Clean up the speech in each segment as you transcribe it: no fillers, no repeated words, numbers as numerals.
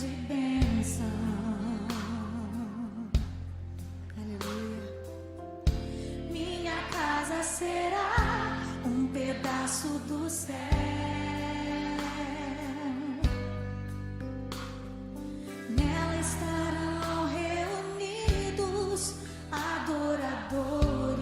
de bênção. Aleluia. Minha casa será um pedaço do céu. Nela estarão reunidos adoradores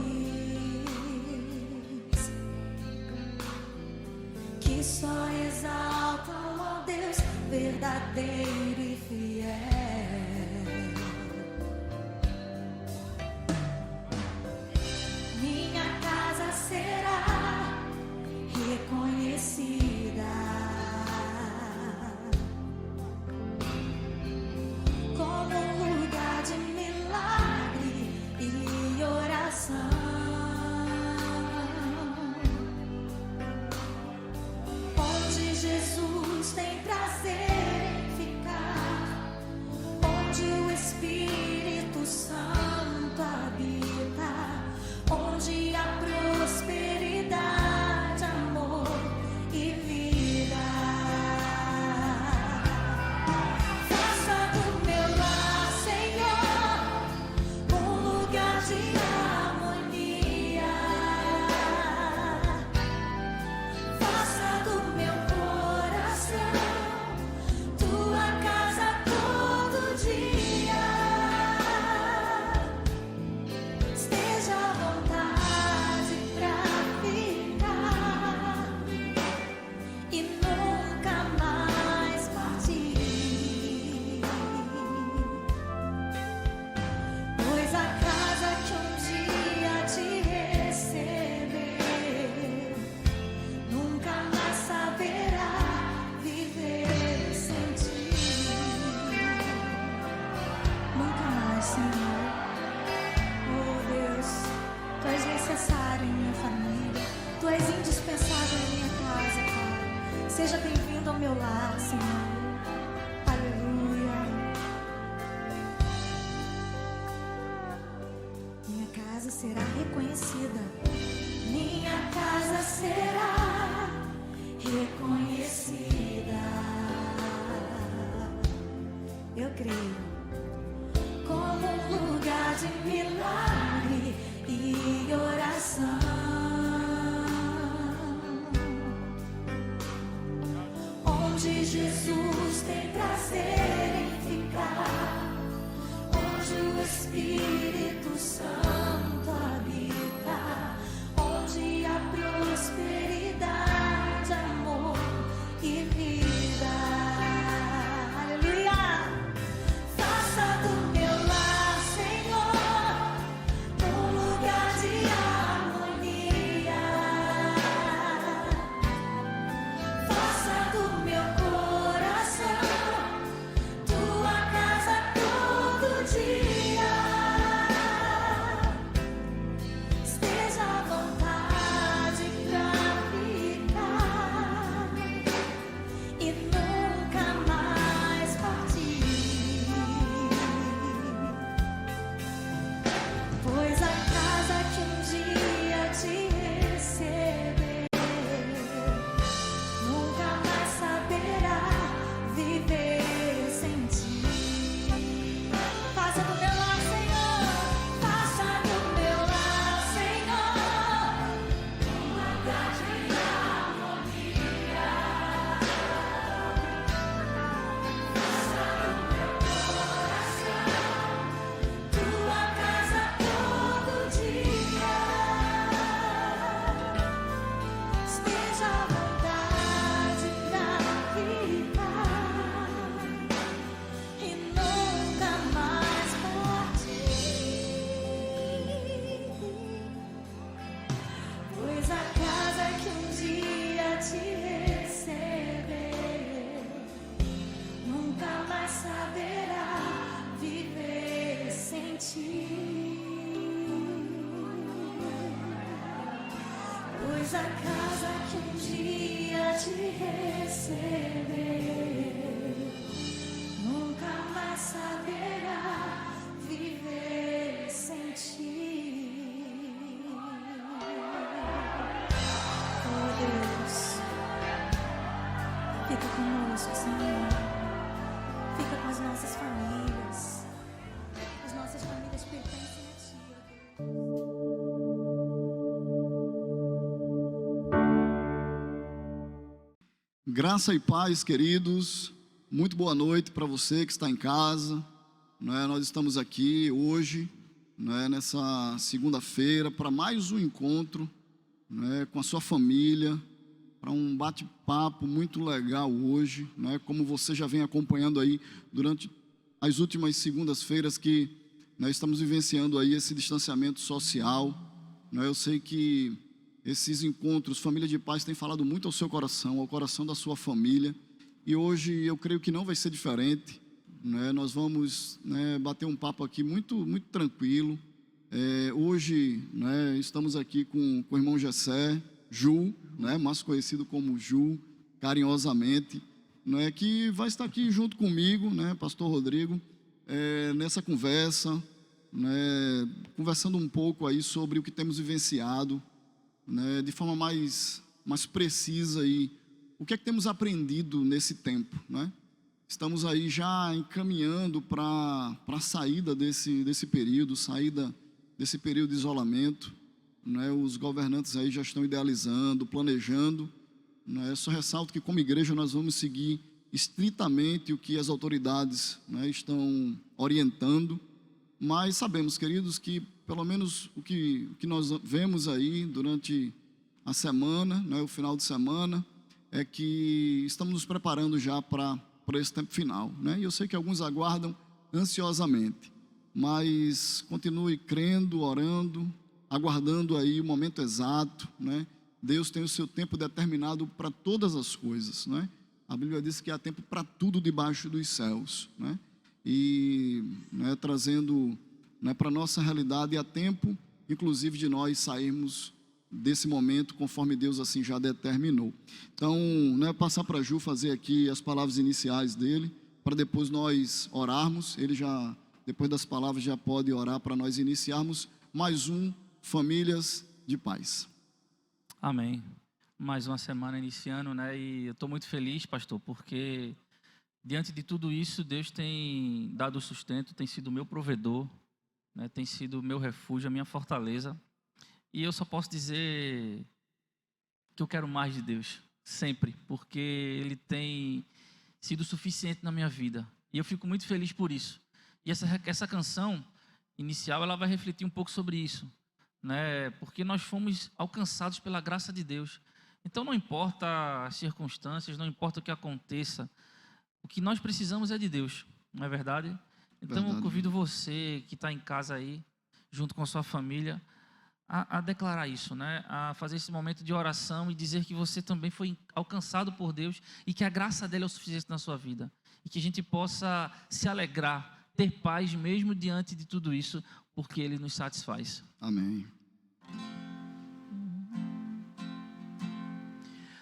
que só exaltam ao Deus verdadeiro e fiel. Minha casa será reconhecida como um lugar de milagre e oração, onde Jesus tem prazer em ficar, onde o Espírito Santo habita, onde há prosperidade, amor e vida. Faça do meu lar, Senhor, um lugar de harmonia. Faça do meu coração tua casa todo dia. Esteja à vontade pra ficar e nunca mais partir, pois a casa que um dia te receber nunca mais saberá viver sem ti. Nunca mais, Senhor. Oh Deus, Tu és necessário em minha família, Tu és indispensável em minha casa, Pai. Seja bem-vindo ao meu lar, Senhor. Aleluia. Minha casa será reconhecida. Minha casa será reconhecida. Eu creio. Como um lugar de milagre e oração, onde Jesus tem prazer em ficar, onde o Espírito Santo habita, onde há prosperidade, amor e vida. Aleluia. Faça do meu lar, Senhor, um lugar de harmonia. Faça do meu coração tua casa todo dia. Esteja à vontade pra ficar e nunca mais partir, pois a casa que um dia te receber nunca mais saberá viver sem ti. Faça do meu lar, Senhor, faça do meu lar, Senhor, um lugar de harmonia. Faça do meu coração tua casa todo dia. Esteja à vontade pra ficar e nunca mais partir, pois a casa que um dia te receber nunca mais saberá viver sem ti, pois a casa que um dia te receber nunca mais saberá viver sem ti. Oh Deus, fica conosco, Senhor. Fica nossas famílias. As nossas famílias pertencem a Ti, ó Deus. Graça e paz, queridos. Muito boa noite para você que está em casa. Nós estamos aqui hoje, nessa segunda-feira, para mais um encontro com a sua família, para um bate-papo muito legal hoje, como você já vem acompanhando aí durante as últimas segundas-feiras que nós estamos vivenciando aí esse distanciamento social. Eu sei que esses encontros, Família de Paz, tem falado muito ao seu coração, ao coração da sua família, e hoje eu creio que não vai ser diferente. Nós vamos bater um papo aqui muito, muito tranquilo. Hoje estamos aqui com o irmão Gessé, Ju, mais conhecido como Ju, carinhosamente, que vai estar aqui junto comigo, pastor Rodrigo, nessa conversa, conversando um pouco aí sobre o que temos vivenciado, de forma mais precisa aí, o que é que temos aprendido nesse tempo, Estamos aí já encaminhando para a saída desse período, desse período de isolamento, Os governantes aí já estão idealizando, planejando, Só ressalto que como igreja nós vamos seguir estritamente o que as autoridades estão orientando, mas sabemos, queridos, que pelo menos o que nós vemos aí durante a semana, o final de semana, é que estamos nos preparando já para esse tempo final, E eu sei que alguns aguardam ansiosamente, mas continue crendo, orando, aguardando aí o momento exato, Deus tem o seu tempo determinado para todas as coisas, A Bíblia diz que há tempo para tudo debaixo dos céus, E trazendo para a nossa realidade, há tempo, inclusive, de nós sairmos desse momento, conforme Deus assim já determinou. Então, passar para Ju fazer aqui as palavras iniciais dele, para depois nós orarmos. Ele já, depois das palavras, já pode orar para nós iniciarmos mais um Famílias de Paz. Amém. Mais uma semana iniciando, E eu estou muito feliz, pastor, porque diante de tudo isso, Deus tem dado o sustento, tem sido o meu provedor, tem sido o meu refúgio, a minha fortaleza. E eu só posso dizer que eu quero mais de Deus, sempre, porque Ele tem sido suficiente na minha vida. E eu fico muito feliz por isso. E essa canção inicial, ela vai refletir um pouco sobre isso, Porque nós fomos alcançados pela graça de Deus. Então não importa as circunstâncias, não importa o que aconteça, o que nós precisamos é de Deus, não é verdade? Então eu convido você que está em casa aí, junto com a sua família, a declarar isso, A fazer esse momento de oração e dizer que você também foi alcançado por Deus e que a graça dele é o suficiente na sua vida. E que a gente possa se alegrar, ter paz mesmo diante de tudo isso, porque Ele nos satisfaz. Amém.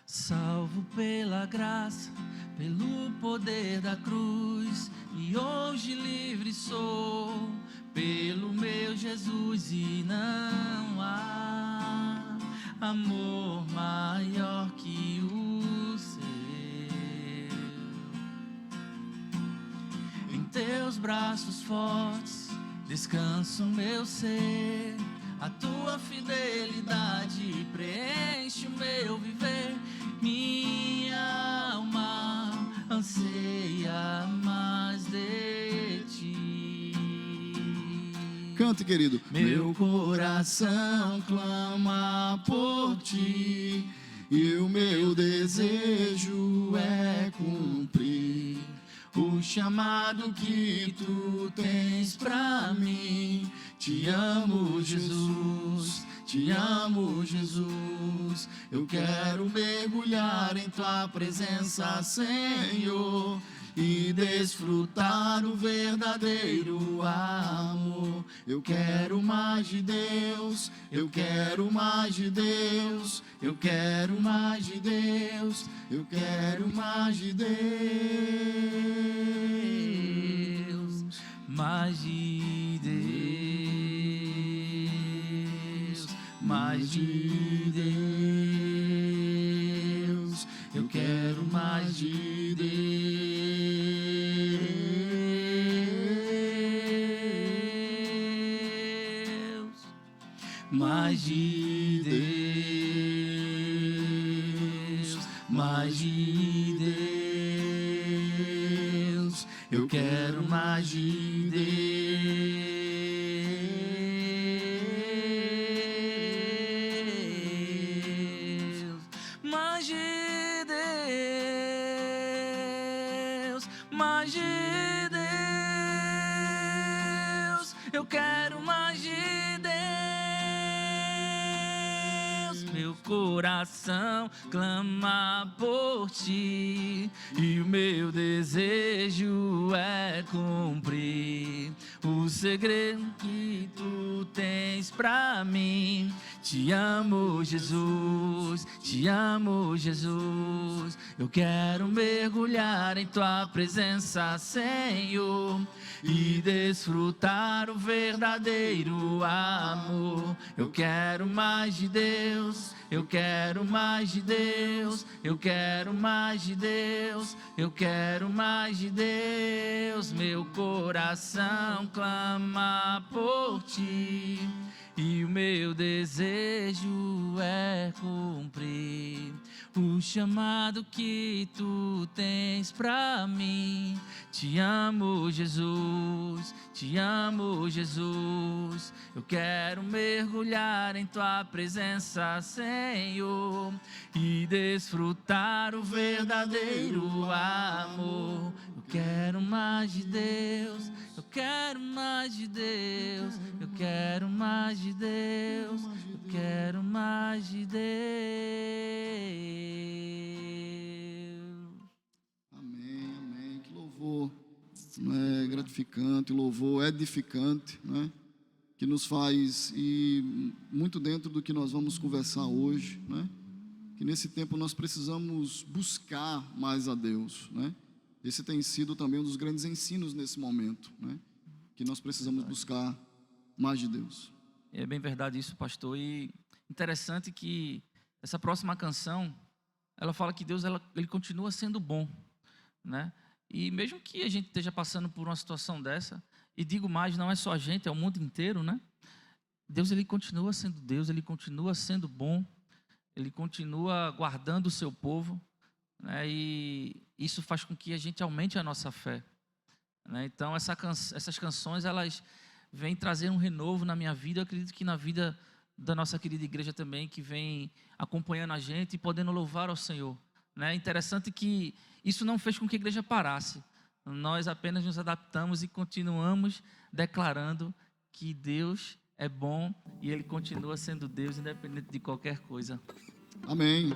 Salvo pela graça, pelo poder da cruz, e hoje livre sou, pelo meu Jesus, e não há amor maior que o seu. Em teus braços fortes descansa o meu ser, a tua fidelidade preenche o meu viver. Minha alma anseia mais de ti. Cante, querido. Meu coração clama por ti, e o meu desejo é cumprir o chamado que tu tens pra mim. Te amo, Jesus, te amo, Jesus. Eu quero mergulhar em tua presença, Senhor, e desfrutar o verdadeiro amor. Eu quero mais de Deus, eu quero mais de Deus, eu quero mais de Deus, eu quero mais de Deus, mais de Deus, mais de Deus, eu quero mais de Deus. mais de Deus, mais de Deus. Eu quero mais de Deus, mais de Deus, mais de Deus. Eu quero mais de Deus. Meu coração clama por ti e o meu desejo é cumprir o segredo que tu tens pra mim. Te amo, Jesus, te amo, Jesus. Eu quero mergulhar em tua presença, Senhor, e desfrutar o verdadeiro amor. Eu quero mais de Deus, eu quero mais de Deus, eu quero mais de Deus, eu quero mais de Deus. Meu coração clama por ti e o meu desejo é cumprir o chamado que tu tens pra mim. Te amo, Jesus, te amo, Jesus. Eu quero mergulhar em tua presença, Senhor, e desfrutar o verdadeiro amor. Eu quero mais de Deus, eu quero mais de Deus, eu quero mais de Deus, eu quero mais de Deus. Amém, amém. Que louvor, gratificante, louvor edificante, que nos faz ir muito dentro do que nós vamos conversar hoje, que nesse tempo nós precisamos buscar mais a Deus, Esse tem sido também um dos grandes ensinos nesse momento, que nós precisamos buscar mais de Deus. É bem verdade isso, pastor. E interessante que essa próxima canção, ela fala que Deus, ele continua sendo bom, E mesmo que a gente esteja passando por uma situação dessa, e digo mais, não é só a gente, é o mundo inteiro, Deus, ele continua sendo Deus, ele continua sendo bom, ele continua guardando o seu povo, E isso faz com que a gente aumente a nossa fé, Então essas canções, elas vêm trazer um renovo na minha vida. Eu acredito que na vida da nossa querida igreja também, que vem acompanhando a gente e podendo louvar ao Senhor. Interessante que isso não fez com que a igreja parasse. Nós apenas nos adaptamos e continuamos declarando que Deus é bom e Ele continua sendo Deus, independente de qualquer coisa. Amém.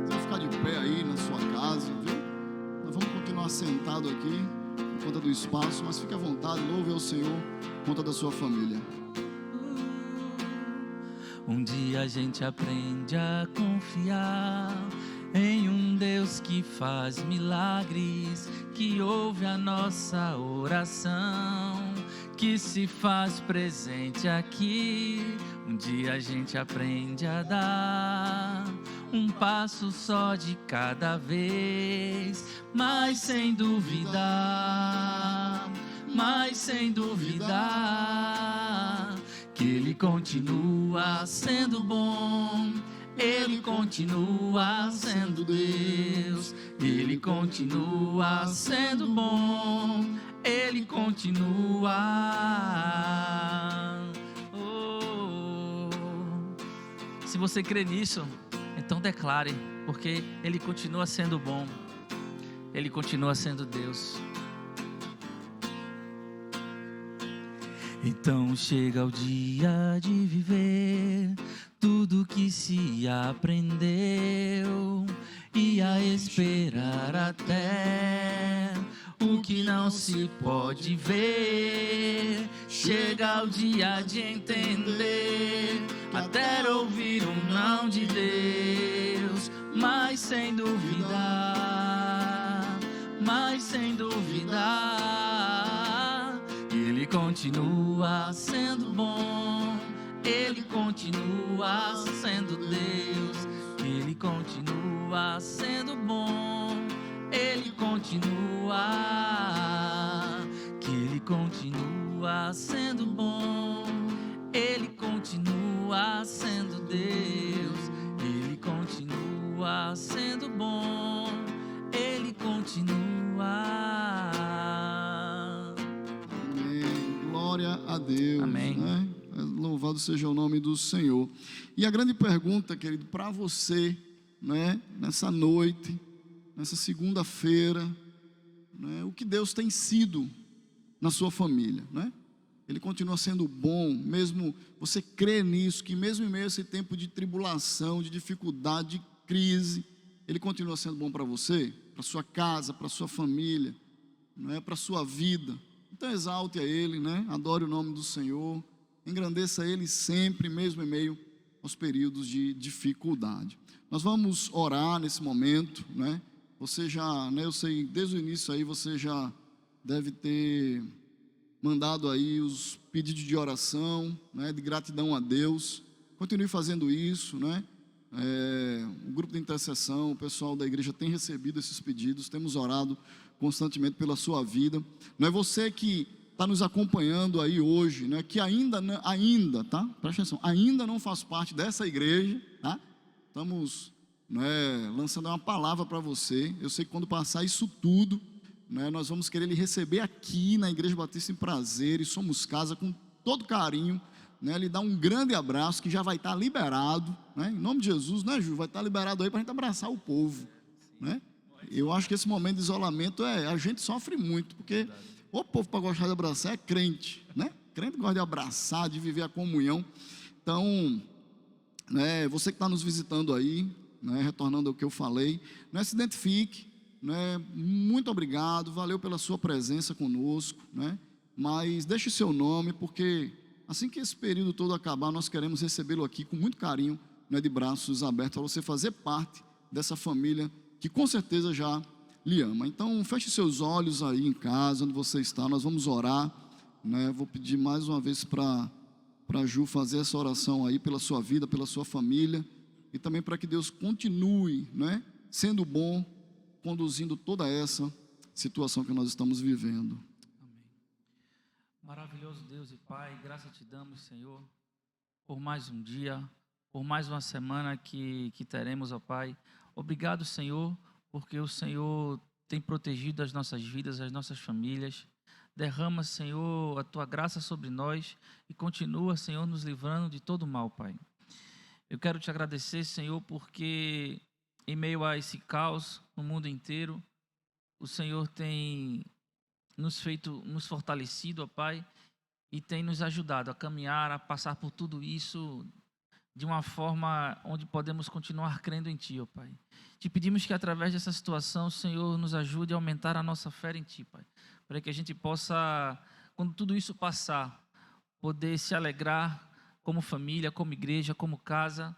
Você vai ficar de pé aí na sua casa, viu? Nós vamos continuar sentado aqui por conta do espaço, mas fique à vontade, louve ao Senhor por conta da sua família. Um dia a gente aprende a confiar em um Deus que faz milagres, que ouve a nossa oração, que se faz presente aqui. Um dia a gente aprende a dar um passo só de cada vez, mas sem duvidar, que Ele continua sendo bom. Ele continua sendo Deus, Ele continua sendo bom, Ele continua. Se você crê nisso, então declare, porque Ele continua sendo bom, Ele continua sendo Deus. Então chega o dia de viver tudo que se aprendeu e a esperar até o que não se pode ver. Chega o dia de entender, até ouvir um não de Deus, mas sem duvidar, Ele continua sendo bom, Ele continua sendo Deus, Ele continua sendo bom, Ele continua, que Ele continua sendo bom, Ele Deus, Ele continua sendo bom, Ele continua. Amém. Glória a Deus. Amém. Né? Louvado seja o nome do Senhor. E a grande pergunta, querido, para você, né, nessa noite, nessa segunda-feira, né, o que Deus tem sido na sua família, né? Ele continua sendo bom, mesmo você crê nisso, que mesmo em meio a esse tempo de tribulação, de dificuldade, de crise, Ele continua sendo bom para você, para sua casa, para sua família, né, para sua vida. Então exalte a Ele, né? Adore o nome do Senhor, engrandeça Ele sempre, mesmo em meio aos períodos de dificuldade. Nós vamos orar nesse momento, né? Você já, né, eu sei, desde o início aí você já deve ter mandado aí os pedidos de oração, né, de gratidão a Deus. Continue fazendo isso, né? O grupo de intercessão, o pessoal da igreja tem recebido esses pedidos, temos orado constantemente pela sua vida. Não é você que está nos acompanhando aí hoje, né, que ainda, tá? Presta atenção, ainda não faz parte dessa igreja, tá? Estamos, né, lançando uma palavra para você. Eu sei que quando passar isso tudo, né, nós vamos querer lhe receber aqui na Igreja Batista em Prazeres, Somos Casa, com todo carinho, né, lhe dar um grande abraço que já vai estar liberado, né, em nome de Jesus, né, Ju? Vai estar liberado aí para a gente abraçar o povo, né? Eu acho que esse momento de isolamento a gente sofre muito, porque o povo para gostar de abraçar é crente, né? Crente gosta de abraçar, de viver a comunhão. Então, né, você que está nos visitando aí, né, retornando ao que eu falei, não se identifique, né, muito obrigado, valeu pela sua presença conosco, né, mas deixe seu nome, porque assim que esse período todo acabar, nós queremos recebê-lo aqui com muito carinho, né, de braços abertos, para você fazer parte dessa família que com certeza já lhe ama. Então feche seus olhos aí em casa, onde você está, nós vamos orar, né, vou pedir mais uma vez para Ju fazer essa oração aí pela sua vida, pela sua família, e também para que Deus continue, né, sendo bom, conduzindo toda essa situação que nós estamos vivendo. Amém. Maravilhoso Deus e Pai, graça te damos, Senhor, por mais um dia, por mais uma semana que teremos, ó Pai. Obrigado, Senhor, porque o Senhor tem protegido as nossas vidas, as nossas famílias. Derrama, Senhor, a Tua graça sobre nós e continua, Senhor, nos livrando de todo mal, Pai. Eu quero te agradecer, Senhor, porque em meio a esse caos no mundo inteiro, o Senhor tem nos fortalecido, ó Pai, e tem nos ajudado a caminhar, a passar por tudo isso de uma forma onde podemos continuar crendo em Ti, ó Pai. Te pedimos que através dessa situação, o Senhor nos ajude a aumentar a nossa fé em Ti, Pai, para que a gente possa, quando tudo isso passar, poder se alegrar como família, como igreja, como casa,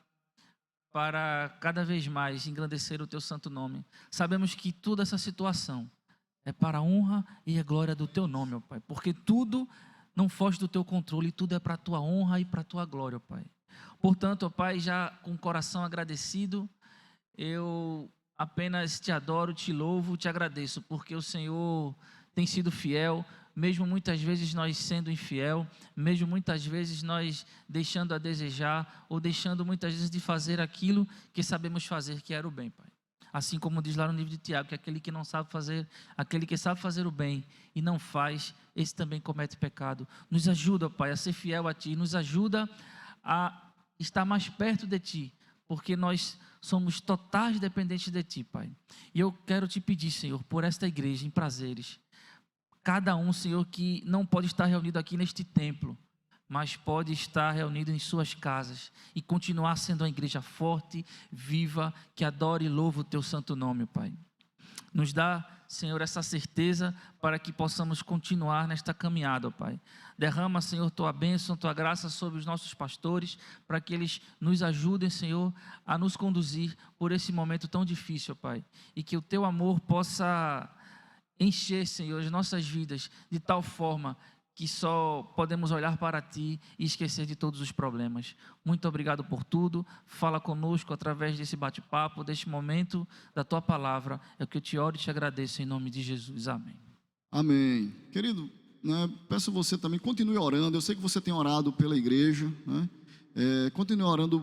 para cada vez mais engrandecer o Teu santo nome. Sabemos que toda essa situação é para a honra e a glória do Teu nome, ó Pai, porque tudo não foge do Teu controle, tudo é para a Tua honra e para a Tua glória, ó Pai. Portanto, ó Pai, já com o coração agradecido, eu apenas Te adoro, Te louvo, Te agradeço, porque o Senhor tem sido fiel, mesmo muitas vezes nós sendo infiel, mesmo muitas vezes nós deixando a desejar, ou deixando muitas vezes de fazer aquilo que sabemos fazer, que era o bem, Pai. Assim como diz lá no livro de Tiago, que aquele que não sabe fazer, aquele que sabe fazer o bem e não faz, esse também comete pecado. Nos ajuda, Pai, a ser fiel a Ti, nos ajuda a estar mais perto de Ti, porque nós somos totais dependentes de Ti, Pai. E eu quero Te pedir, Senhor, por esta igreja em Prazeres, cada um, Senhor, que não pode estar reunido aqui neste templo, mas pode estar reunido em suas casas e continuar sendo uma igreja forte, viva, que adore e louve o Teu santo nome, Pai. Nos dá, Senhor, essa certeza para que possamos continuar nesta caminhada, Pai. Derrama, Senhor, Tua bênção, Tua graça sobre os nossos pastores, para que eles nos ajudem, Senhor, a nos conduzir por esse momento tão difícil, Pai. E que o Teu amor possa encher, Senhor, as nossas vidas de tal forma que só podemos olhar para Ti e esquecer de todos os problemas. Muito obrigado por tudo. Fala conosco através desse bate-papo, deste momento da Tua palavra. É o que eu Te oro e Te agradeço em nome de Jesus. Amém. Amém. Querido, né, peço você também, continue orando. Eu sei que você tem orado pela igreja, né? Continue orando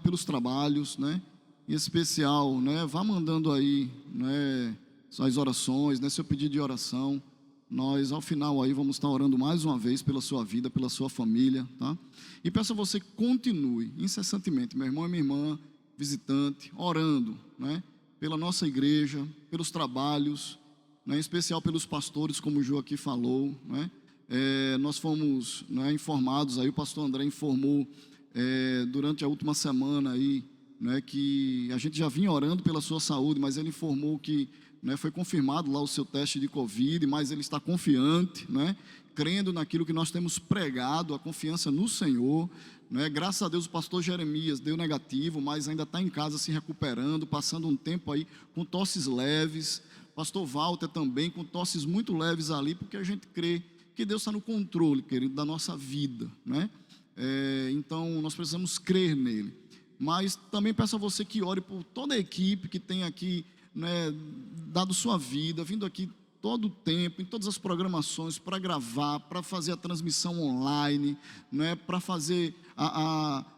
pelos trabalhos, né? Em especial, né? Vá mandando aí, né, suas orações, né, seu pedido de oração. Nós, ao final, aí vamos estar orando mais uma vez pela sua vida, pela sua família, tá? E peço a você que continue incessantemente, meu irmão e minha irmã, visitante, orando, né? Pela nossa igreja, pelos trabalhos, né? Em especial pelos pastores, como o Ju aqui falou, né? Nós fomos, né, informados, aí o pastor André informou durante a última semana aí, né, que a gente já vinha orando pela sua saúde, mas ele informou que, né, foi confirmado lá o seu teste de Covid, mas ele está confiante, né, crendo naquilo que nós temos pregado, a confiança no Senhor, né. Graças a Deus o pastor Jeremias deu negativo, mas ainda está em casa se recuperando, passando um tempo aí com tosses leves, pastor Walter também com tosses muito leves ali, porque a gente crê que Deus está no controle, querido, da nossa vida, né. Então nós precisamos crer nele. Mas também peço a você que ore por toda a equipe que tem aqui, né, dado sua vida, vindo aqui todo o tempo, em todas as programações, para gravar, para fazer a transmissão online, né, para fazer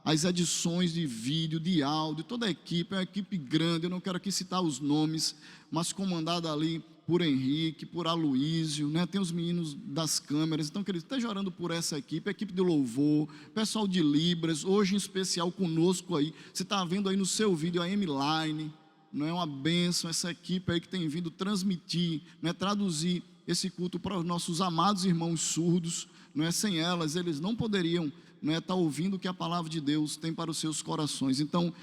as edições de vídeo, de áudio, toda a equipe, é uma equipe grande, eu não quero aqui citar os nomes, mas comandada ali por Henrique, por Aloísio, né? Tem os meninos das câmeras. Então, querido, esteja orando por essa equipe, a equipe de louvor, pessoal de Libras, hoje em especial conosco aí, você está vendo aí no seu vídeo a M-Line, não é uma bênção essa equipe aí que tem vindo transmitir, né, traduzir esse culto para os nossos amados irmãos surdos, não é? Sem elas, eles não poderiam, não é, estar ouvindo o que a palavra de Deus tem para os seus corações. Então,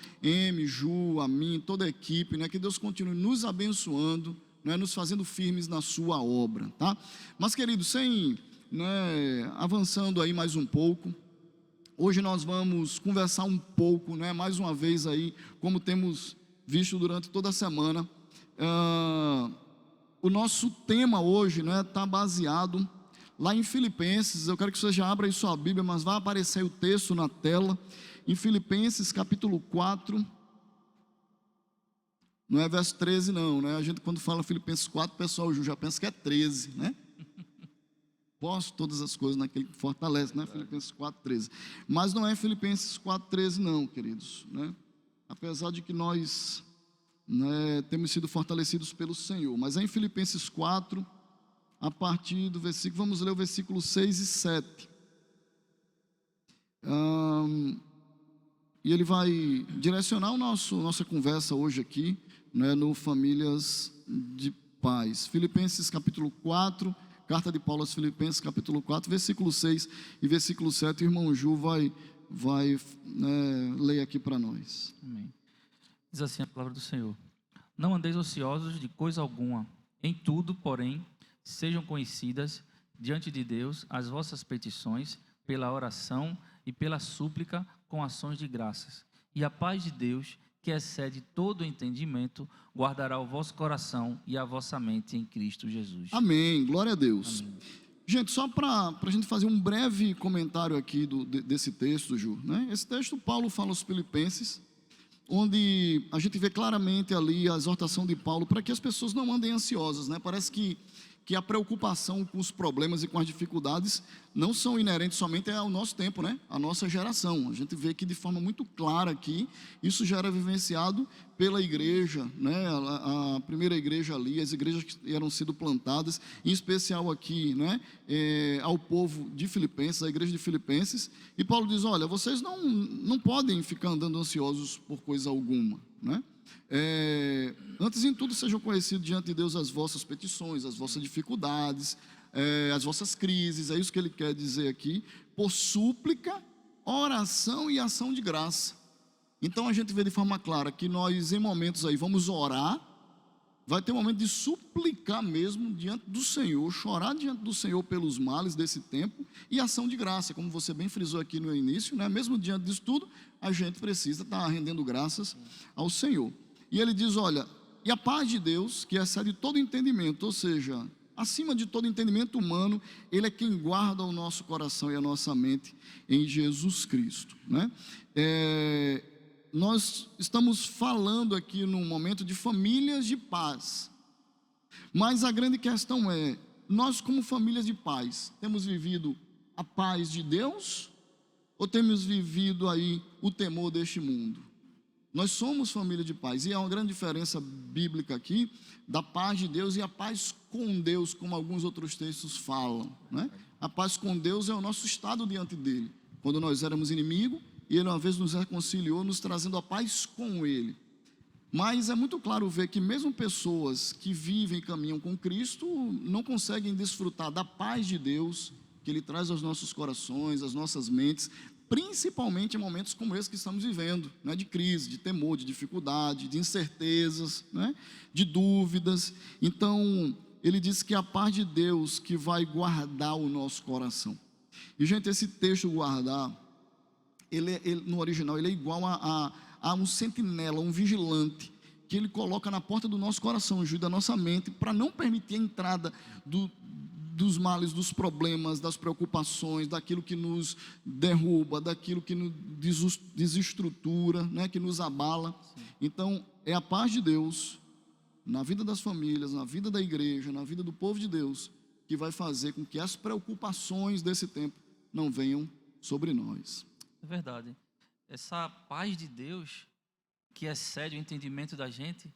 Ju, a mim, toda a equipe, né, que Deus continue nos abençoando, né, nos fazendo firmes na sua obra, tá? Mas, querido, sem, né, avançando aí mais um pouco, hoje nós vamos conversar um pouco, né, mais uma vez aí, como temos visto durante toda a semana. O nosso tema hoje, né, está baseado lá em Filipenses. Eu quero que você já abra aí sua Bíblia, mas vai aparecer o texto na tela, em Filipenses capítulo 4, não é verso 13 não, né? A gente quando fala Filipenses 4, o pessoal já pensa que é 13, né? Posso todas as coisas naquele que fortalece, né? Filipenses 4, 13. Mas não é Filipenses 4, 13 não, queridos, né? Apesar de que nós, né, temos sido fortalecidos pelo Senhor, mas é em Filipenses 4, a partir do versículo, vamos ler o versículo 6 e 7. E ele vai direcionar nossa conversa hoje aqui, né, no Famílias de Paz. Filipenses capítulo 4, carta de Paulo aos Filipenses capítulo 4, versículo 6 e versículo 7, o irmão Ju vai ler aqui para nós. Amém. Diz assim a palavra do Senhor: não andeis ociosos de coisa alguma, em tudo, porém, sejam conhecidas diante de Deus as vossas petições, pela oração e pela súplica, com ações de graças. E a paz de Deus, que excede todo o entendimento, guardará o vosso coração e a vossa mente em Cristo Jesus. Amém, glória a Deus. Amém. Gente, só para a gente fazer um breve comentário aqui desse texto, Ju, né? Esse texto Paulo fala aos Filipenses, onde a gente vê claramente ali a exortação de Paulo para que as pessoas não andem ansiosas, né? Parece que a preocupação com os problemas e com as dificuldades não são inerentes somente ao nosso tempo, né? À nossa geração. A gente vê que de forma muito clara aqui, isso já era vivenciado pela igreja, né? A primeira igreja ali, as igrejas que eram sido plantadas, em especial aqui, né? Ao povo de Filipenses, a igreja de Filipenses. E Paulo diz: olha, vocês não podem ficar andando ansiosos por coisa alguma, né? Antes em tudo sejam conhecidos diante de Deus as vossas petições, as vossas dificuldades, as vossas crises, é isso que ele quer dizer aqui, por súplica, oração e ação de graça. Então a gente vê de forma clara que nós em momentos aí vamos orar, vai ter um momento de suplicar mesmo diante do Senhor, chorar diante do Senhor pelos males desse tempo, e ação de graça, como você bem frisou aqui no início, né? Mesmo diante disso tudo, a gente precisa estar rendendo graças ao Senhor. E ele diz: olha, e a paz de Deus, que excede todo entendimento, ou seja, acima de todo entendimento humano, ele é quem guarda o nosso coração e a nossa mente em Jesus Cristo, né? Nós estamos falando aqui num momento de famílias de paz, mas a grande questão é, nós como famílias de paz, temos vivido a paz de Deus ou temos vivido aí o temor deste mundo? Nós somos família de paz, e há uma grande diferença bíblica aqui, da paz de Deus e a paz com Deus, como alguns outros textos falam, né? A paz com Deus é o nosso estado diante dele, quando nós éramos inimigos, e ele uma vez nos reconciliou, nos trazendo a paz com ele. Mas é muito claro ver que mesmo pessoas que vivem e caminham com Cristo não conseguem desfrutar da paz de Deus que Ele traz aos nossos corações, às nossas mentes, principalmente em momentos como esse que estamos vivendo, né? De crise, de temor, de dificuldade, de incertezas, né? De dúvidas. Então, ele diz que é a paz de Deus que vai guardar o nosso coração. E, gente, esse texto guardar, no original, ele é igual a um sentinela, um vigilante, que ele coloca na porta do nosso coração, da nossa mente, para não permitir a entrada dos males, dos problemas, das preocupações, daquilo que nos derruba, daquilo que nos desestrutura, né, que nos abala. Sim. Então, é a paz de Deus na vida das famílias, na vida da igreja, na vida do povo de Deus, que vai fazer com que as preocupações desse tempo não venham sobre nós. É verdade. Essa paz de Deus, que excede o entendimento da gente,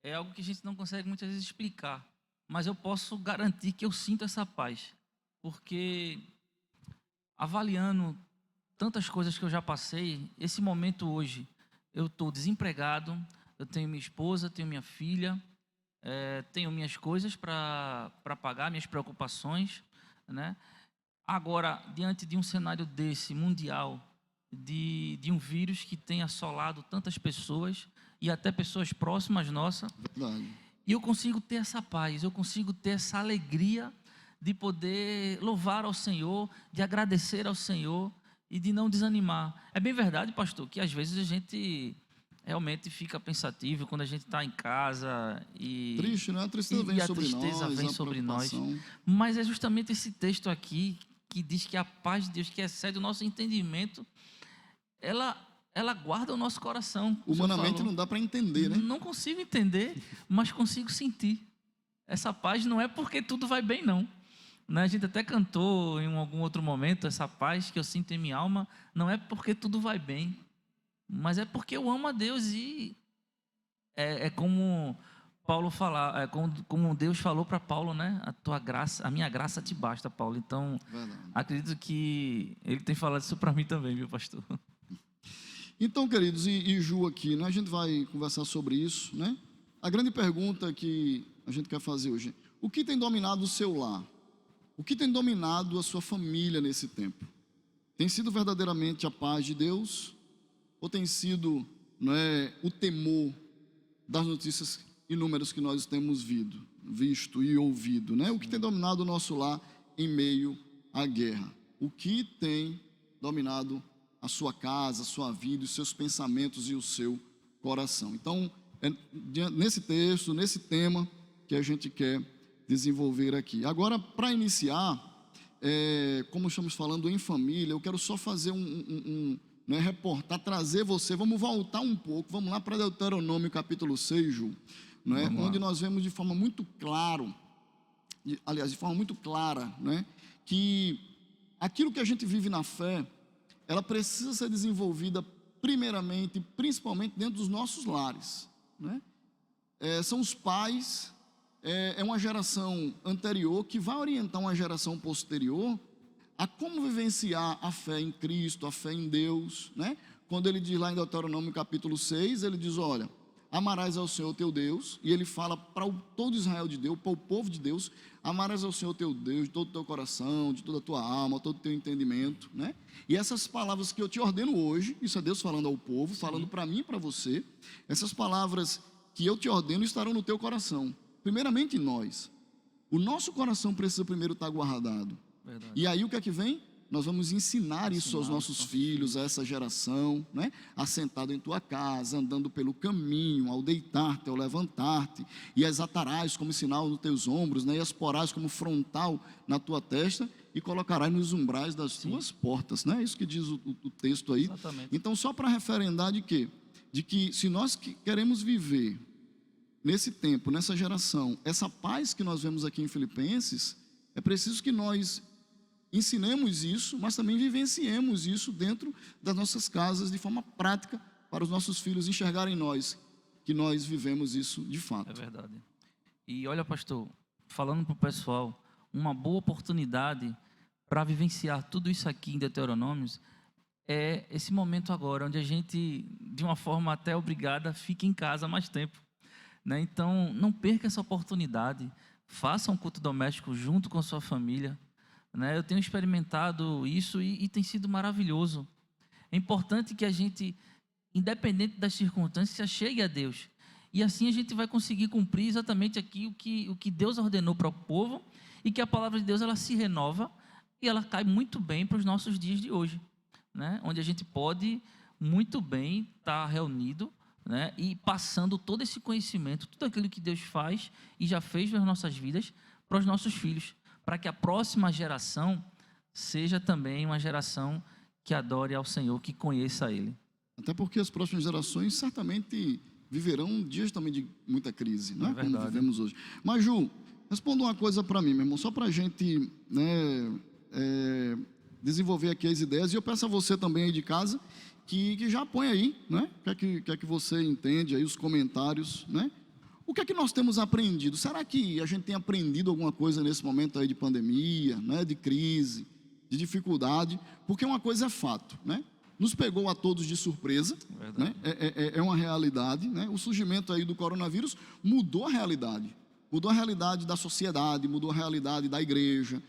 é algo que a gente não consegue muitas vezes explicar. Mas eu posso garantir que eu sinto essa paz. Porque, avaliando tantas coisas que eu já passei, esse momento hoje, eu estou desempregado, eu tenho minha esposa, tenho minha filha, tenho minhas coisas para pagar, minhas preocupações, né? Agora, diante de um cenário desse, mundial, de um vírus que tem assolado tantas pessoas e até pessoas próximas nossas. Verdade. E eu consigo ter essa paz, eu consigo ter essa alegria de poder louvar ao Senhor, de agradecer ao Senhor e de não desanimar. É bem verdade, pastor, que às vezes a gente realmente fica pensativo quando a gente está em casa e triste, né? A tristeza vem sobre nós, tristeza vem sobre nós. Mas é justamente esse texto aqui que diz que a paz de Deus, que excede o nosso entendimento, ela guarda o nosso coração. Humanamente não dá para entender, né? Não consigo entender, mas consigo sentir. Essa paz não é porque tudo vai bem, não. A gente até cantou em algum outro momento, essa paz que eu sinto em minha alma, não é porque tudo vai bem, mas é porque eu amo a Deus. E é como Paulo fala, como Deus falou para Paulo, né? A minha graça te basta, Paulo. Então, acredito que ele tem falado isso para mim também, viu, pastor? Então, queridos, e Ju aqui, né, a gente vai conversar sobre isso, né? A grande pergunta que a gente quer fazer hoje: o que tem dominado o seu lar? O que tem dominado a sua família nesse tempo? Tem sido verdadeiramente a paz de Deus? Ou tem sido, né, o temor das notícias inúmeras que nós temos visto e ouvido, né? O que tem dominado o nosso lar em meio à guerra? O que tem dominado a sua casa, a sua vida, os seus pensamentos e o seu coração? Então, é nesse texto, nesse tema que a gente quer desenvolver aqui. Agora, para iniciar, como estamos falando em família, eu quero só fazer reportar, trazer você, vamos voltar um pouco, vamos lá para Deuteronômio capítulo 6, Ju, onde nós vemos de forma muito clara, de forma muito clara, né, que aquilo que a gente vive na fé, ela precisa ser desenvolvida primeiramente, principalmente dentro dos nossos lares, né? São os pais, é uma geração anterior que vai orientar uma geração posterior a como vivenciar a fé em Cristo, a fé em Deus, né? Quando ele diz lá em Deuteronômio capítulo 6, ele diz, olha, amarás ao Senhor teu Deus, e ele fala para todo Israel de Deus, para o povo de Deus, amarás ao Senhor teu Deus de todo o teu coração, de toda a tua alma, todo o teu entendimento, né? E essas palavras que eu te ordeno hoje, isso é Deus falando ao povo, falando para mim e para você, essas palavras que eu te ordeno estarão no teu coração, primeiramente em nós. O nosso coração precisa primeiro estar guardado. Verdade. E aí o que é que vem? Nós vamos ensinar isso aos nossos filhos, a essa geração, né? Assentado em tua casa, andando pelo caminho, ao deitar-te, ao levantar-te, e as atarás como sinal nos teus ombros, né? E as porás como frontal na tua testa, e colocarás nos umbrais das tuas portas, né? É isso que diz o texto aí. Exatamente. Então, só para referendar de quê? De que se nós queremos viver nesse tempo, nessa geração, essa paz que nós vemos aqui em Filipenses, é preciso que nós ensinemos isso, mas também vivenciemos isso dentro das nossas casas de forma prática, para os nossos filhos enxergarem nós, que nós vivemos isso de É fato. verdade. E olha, pastor, falando para o pessoal, uma boa oportunidade para vivenciar tudo isso aqui em Deuteronômios é esse momento agora, onde a gente, de uma forma até obrigada, fica em casa mais tempo, né? Então, não perca essa oportunidade, faça um culto doméstico junto com a sua família, né? Eu tenho experimentado isso e tem sido maravilhoso. É importante que a gente, independente das circunstâncias, chegue a Deus. E assim a gente vai conseguir cumprir exatamente aqui o que Deus ordenou para o povo, e que a palavra de Deus ela se renova e ela cai muito bem para os nossos dias de hoje, né? Onde a gente pode muito bem estar reunido, né? E passando todo esse conhecimento, tudo aquilo que Deus faz e já fez nas nossas vidas, para os nossos filhos, para que a próxima geração seja também uma geração que adore ao Senhor, que conheça Ele. Até porque as próximas gerações certamente viverão dias também de muita crise, né? Como vivemos hoje. Mas, Ju, responda uma coisa para mim, meu irmão, só para a gente, né, desenvolver aqui as ideias. E eu peço a você também aí de casa que já põe aí, né? O que é que você entende aí, os comentários, né? O que é que nós temos aprendido? Será que a gente tem aprendido alguma coisa nesse momento aí de pandemia, né? De crise, de dificuldade? Porque uma coisa é fato, né? Nos pegou a todos de surpresa, né? É uma realidade, né? O surgimento aí do coronavírus mudou a realidade da sociedade, mudou a realidade da igreja.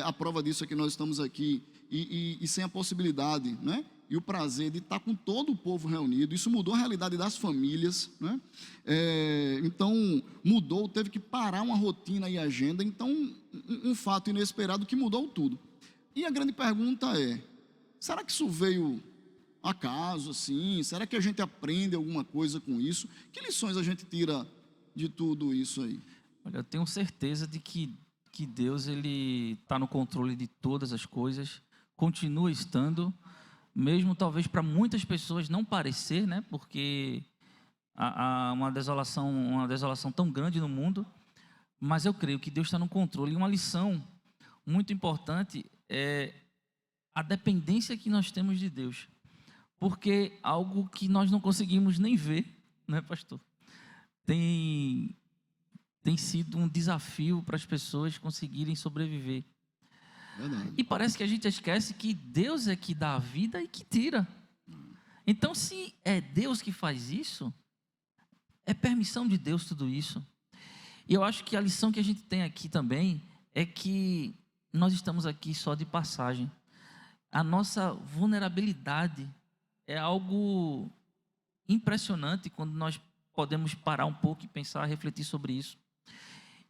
A prova disso é que nós estamos aqui e sem a possibilidade, né? E o prazer de estar com todo o povo reunido. Isso mudou a realidade das famílias, né? Então mudou, teve que parar uma rotina e agenda. Então um fato inesperado que mudou tudo. E a grande pergunta é: será que isso veio acaso, assim? Será que a gente aprende alguma coisa com isso? Que lições a gente tira de tudo isso aí? Olha, eu tenho certeza de que Deus ele está no controle de todas as coisas, continua estando, mesmo talvez para muitas pessoas não parecer, né? Porque há uma desolação tão grande no mundo, mas eu creio que Deus está no controle. E uma lição muito importante é a dependência que nós temos de Deus, porque algo que nós não conseguimos nem ver, né, pastor? Tem sido um desafio para as pessoas conseguirem sobreviver. Verdade. E parece que a gente esquece que Deus é que dá a vida e que tira. Então, se é Deus que faz isso, é permissão de Deus tudo isso. E eu acho que a lição que a gente tem aqui também é que nós estamos aqui só de passagem. A nossa vulnerabilidade é algo impressionante quando nós podemos parar um pouco e pensar, refletir sobre isso.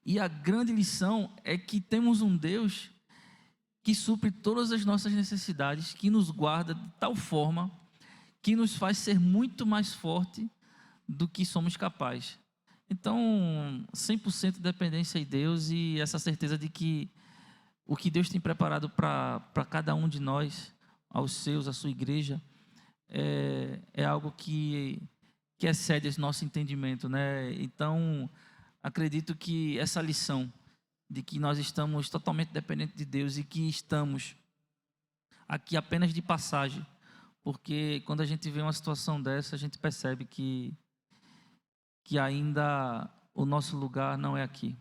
E a grande lição é que temos um Deus que supre todas as nossas necessidades, que nos guarda de tal forma que nos faz ser muito mais forte do que somos capazes. Então, 100% de dependência em Deus e essa certeza de que o que Deus tem preparado para cada um de nós, aos seus, à sua igreja, é algo que excede esse nosso entendimento, né? Então, acredito que essa lição de que nós estamos totalmente dependentes de Deus e que estamos aqui apenas de passagem, porque quando a gente vê uma situação dessa, a gente percebe que ainda o nosso lugar não é aqui.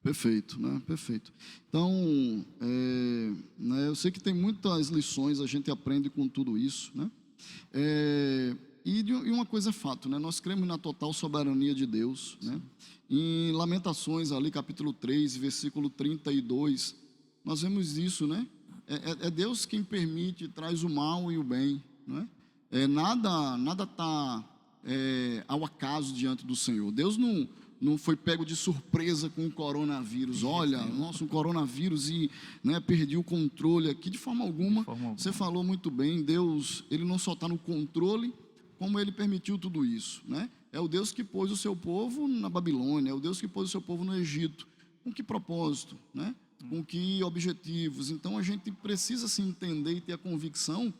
Perfeito, né? Perfeito. Então, né, eu sei que tem muitas lições a gente aprende com tudo isso, né? E uma coisa é fato, né? Nós cremos na total soberania de Deus, né? Em Lamentações, ali, capítulo 3, versículo 32, nós vemos isso, né? É Deus quem permite, traz o mal e o bem, né? Nada está ao acaso diante do Senhor. Deus não foi pego de surpresa com o coronavírus. Olha, nossa, um coronavírus e, né, perdi o controle aqui. De forma alguma, você falou muito bem, Deus, Ele não só está no controle, como Ele permitiu tudo isso, né? É o Deus que pôs o seu povo na Babilônia, é o Deus que pôs o seu povo no Egito. Com que propósito, né? Com que objetivos? Então, a gente precisa se entender e ter a convicção,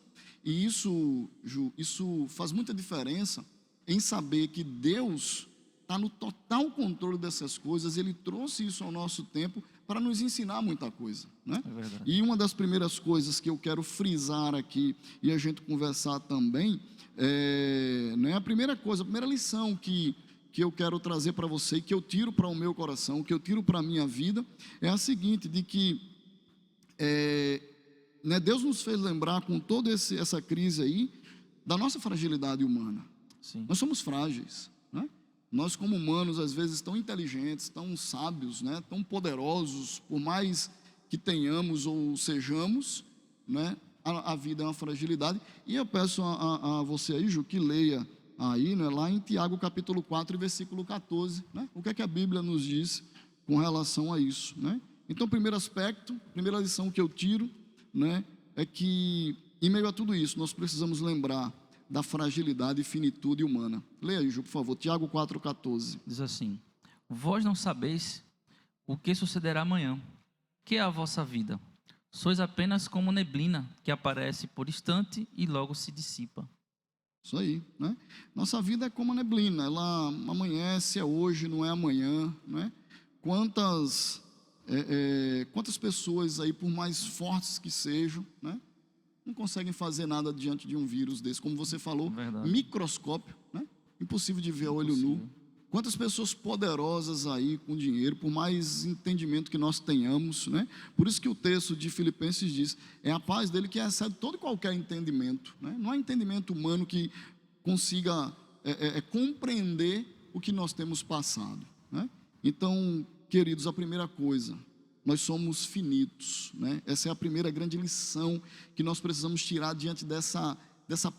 e isso, Ju, isso faz muita diferença em saber que Deus está no total controle dessas coisas. Ele trouxe isso ao nosso tempo para nos ensinar muita coisa, né? É verdade. E uma das primeiras coisas que eu quero frisar aqui e a gente conversar também, né, a primeira coisa, a primeira lição que eu quero trazer para você, que eu tiro para o meu coração, que eu tiro para a minha vida, é a seguinte, de que né, Deus nos fez lembrar com toda essa crise aí, da nossa fragilidade humana. Sim. Nós somos frágeis, né? Nós como humanos, às vezes, tão inteligentes, tão sábios, né, tão poderosos, por mais que tenhamos ou sejamos, né, a vida é uma fragilidade. E eu peço a você aí, Ju, que leia aí, né, lá em Tiago capítulo 4, versículo 14, né, o que é que a Bíblia nos diz com relação a isso, né? Então, primeiro aspecto, primeira lição que eu tiro, né, é que em meio a tudo isso, nós precisamos lembrar da fragilidade e finitude humana. Leia aí, Ju, por favor, Tiago 4,14. Diz assim: vós não sabeis o que sucederá amanhã, que é a vossa vida. Sois apenas como neblina, que aparece por instante e logo se dissipa. Isso aí, né? Nossa vida é como a neblina, ela amanhece, é hoje, não é amanhã, né? Quantas pessoas aí, por mais fortes que sejam, né, não conseguem fazer nada diante de um vírus desse, como você falou, Verdade. microscópio, né? Impossível de ver a olho nu. Quantas pessoas poderosas aí com dinheiro, por mais entendimento que nós tenhamos, né? Por isso que o texto de Filipenses diz, é a paz dele que excede todo e qualquer entendimento, né? Não há entendimento humano que consiga compreender o que nós temos passado, né? Então, queridos, a primeira coisa, nós somos finitos, né? Essa é a primeira grande lição que nós precisamos tirar diante dessa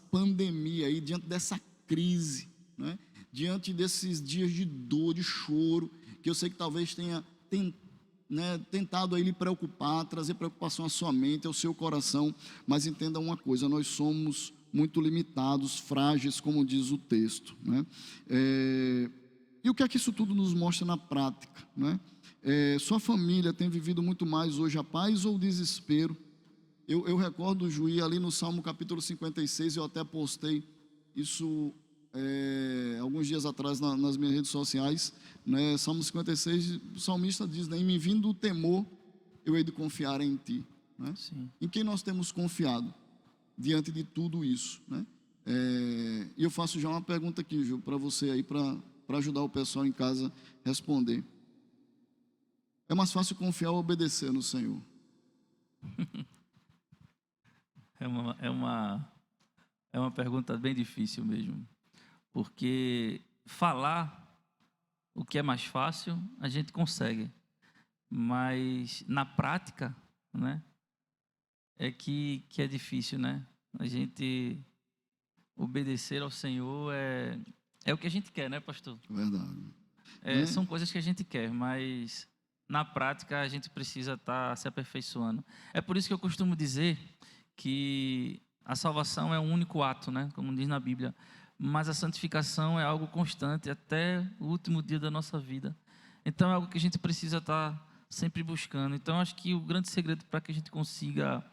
pandemia aí, diante dessa crise, né? Diante desses dias de dor, de choro, que eu sei que talvez tenha tentado aí lhe preocupar, trazer preocupação à sua mente, ao seu coração, mas entenda uma coisa, nós somos muito limitados, frágeis, como diz o texto, né? E o que é que isso tudo nos mostra na prática, né? Sua família tem vivido muito mais hoje a paz ou o desespero? Eu recordo, Juí, ali no Salmo capítulo 56, eu até postei isso alguns dias atrás nas minhas redes sociais, né? Salmo 56, o salmista diz, né, em me vindo o temor, eu hei de confiar em ti, né? Sim. Em quem nós temos confiado diante de tudo isso, né? E eu faço já uma pergunta aqui, Ju, para você aí, para ajudar o pessoal em casa a responder. É mais fácil confiar ou obedecer no Senhor? É uma pergunta bem difícil mesmo, porque falar o que é mais fácil a gente consegue, mas na prática, né, é que é difícil, né? A gente obedecer ao Senhor é o que a gente quer, né, pastor? Verdade. São coisas que a gente quer, mas na prática a gente precisa estar se aperfeiçoando. É por isso que eu costumo dizer que a salvação é um único ato, né? Como diz na Bíblia, mas a santificação é algo constante até o último dia da nossa vida. Então é algo que a gente precisa estar sempre buscando. Então acho que o grande segredo para que a gente consiga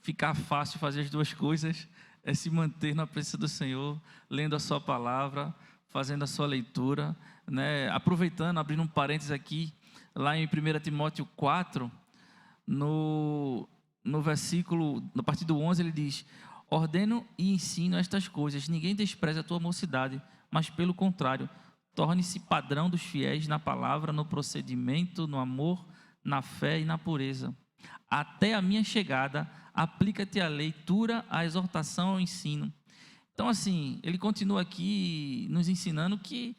ficar fácil fazer as duas coisas é se manter na presença do Senhor, lendo a sua palavra, fazendo a sua leitura, né? Aproveitando, abrindo um parênteses aqui, lá em 1 Timóteo 4, no versículo, a partir do 11, ele diz: ordeno e ensino estas coisas, ninguém despreze a tua mocidade, mas pelo contrário, torne-se padrão dos fiéis na palavra, no procedimento, no amor, na fé e na pureza. Até a minha chegada, aplica-te a leitura, a exortação, ao ensino. Então, assim, ele continua aqui nos ensinando que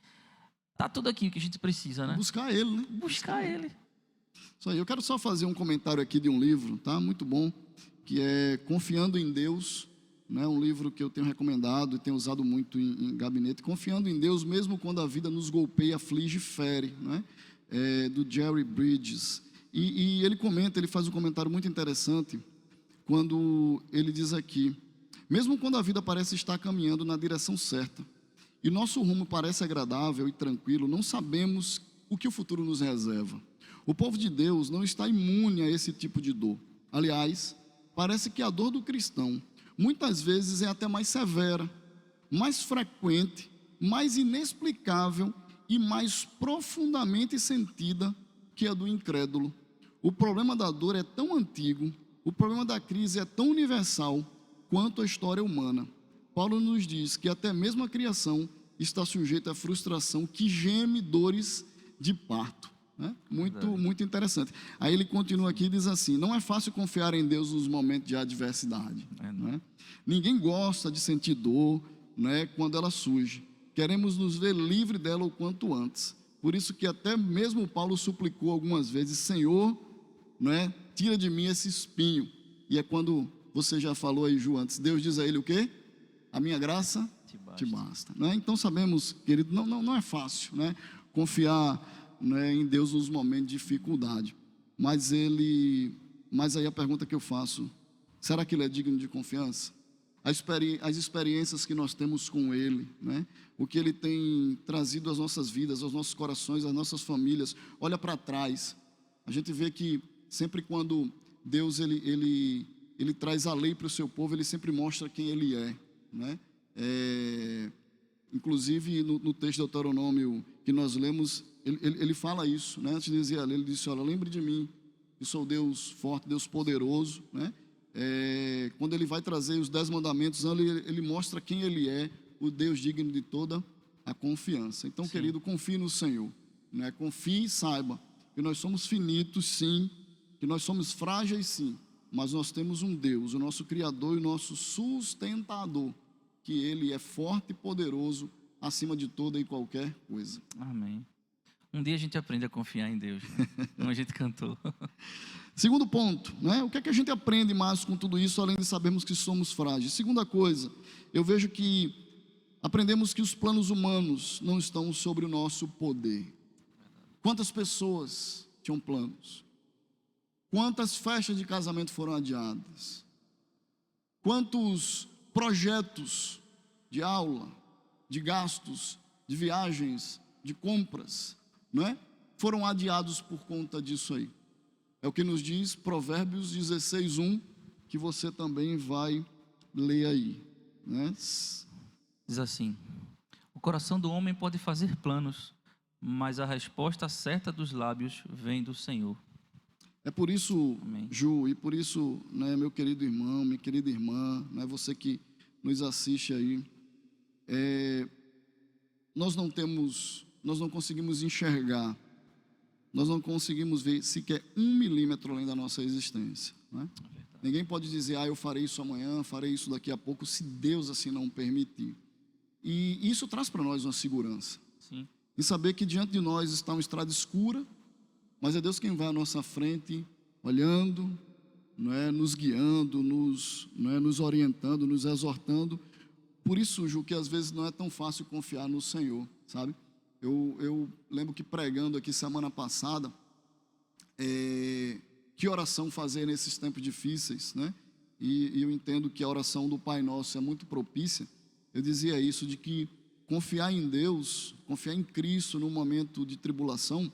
está tudo aqui o que a gente precisa, né? Buscar Ele, né? Buscar Ele. Isso aí. Eu quero só fazer um comentário aqui de um livro, tá? Muito bom, que é Confiando em Deus, né? Um livro que eu tenho recomendado e tenho usado muito em gabinete. Confiando em Deus, mesmo quando a vida nos golpeia, aflige e fere, né? Do Jerry Bridges. E ele faz um comentário muito interessante, quando ele diz aqui: mesmo quando a vida parece estar caminhando na direção certa, e nosso rumo parece agradável e tranquilo, não sabemos o que o futuro nos reserva. O povo de Deus não está imune a esse tipo de dor. Aliás, parece que a dor do cristão muitas vezes é até mais severa, mais frequente, mais inexplicável e mais profundamente sentida que a do incrédulo. o problema da dor é tão antigo, o problema da crise é tão universal quanto a história humana. Paulo nos diz que até mesmo a criação está sujeita à frustração que geme dores de parto. Né? Muito interessante. Aí ele continua aqui e diz assim: não é fácil confiar em Deus nos momentos de adversidade. Né? Ninguém gosta de sentir dor, né, quando ela surge. Queremos nos ver livre dela o quanto antes. Por isso que até mesmo Paulo suplicou algumas vezes: Senhor, né, tira de mim esse espinho. E é quando você já falou aí, Ju, antes, Deus diz a ele o quê? A minha graça te basta. Né? Então sabemos, querido, não é fácil, né, confiar, né, em Deus nos momentos de dificuldade. Mas aí a pergunta que eu faço: será que Ele é digno de confiança? As experiências que nós temos com Ele, né? O que Ele tem trazido às nossas vidas, aos nossos corações, às nossas famílias. Olha para trás, a gente vê que sempre quando Deus ele traz a lei para o seu povo, Ele sempre mostra quem Ele é, né? Inclusive no texto de Deuteronômio que nós lemos, ele fala isso, né? Antes de dizer a lei, ele disse: olha, lembre de mim, que sou Deus forte, Deus poderoso, né? Quando ele vai trazer os 10 mandamentos, ele mostra quem Ele é, o Deus digno de toda a confiança. Então, sim, querido, confie no Senhor, né? Confie e saiba que nós somos finitos, sim, que nós somos frágeis, sim, mas nós temos um Deus, o nosso Criador e o nosso sustentador, que Ele é forte e poderoso acima de toda e qualquer coisa. Amém. Um dia a gente aprende a confiar em Deus, né? Como a gente cantou. Segundo ponto, né? O que é que a gente aprende mais com tudo isso, além de sabermos que somos frágeis? Segunda coisa, eu vejo que aprendemos que os planos humanos não estão sobre o nosso poder. Quantas pessoas tinham planos? Quantas festas de casamento foram adiadas? Quantos projetos de aula, de gastos, de viagens, de compras, não é? Foram adiados por conta disso aí. É o que nos diz Provérbios 16:1, que você também vai ler aí, né? Diz assim: o coração do homem pode fazer planos, mas a resposta certa dos lábios vem do Senhor. É por isso, amém, Ju, e por isso, né, meu querido irmão, minha querida irmã, né, você que nos assiste aí, nós não conseguimos enxergar, nós não conseguimos ver sequer 1 milímetro além da nossa existência, né? Ninguém pode dizer: eu farei isso amanhã, farei isso daqui a pouco, se Deus assim não permitir. E isso traz para nós uma segurança. Sim. E saber que diante de nós está uma estrada escura, mas é Deus quem vai à nossa frente, olhando, não é, nos guiando, nos orientando, nos exortando. Por isso, Ju, que às vezes não é tão fácil confiar no Senhor, sabe? Eu lembro que pregando aqui semana passada, que oração fazer nesses tempos difíceis, né? E eu entendo que a oração do Pai Nosso é muito propícia. Eu dizia isso, de que confiar em Deus, confiar em Cristo no momento de tribulação,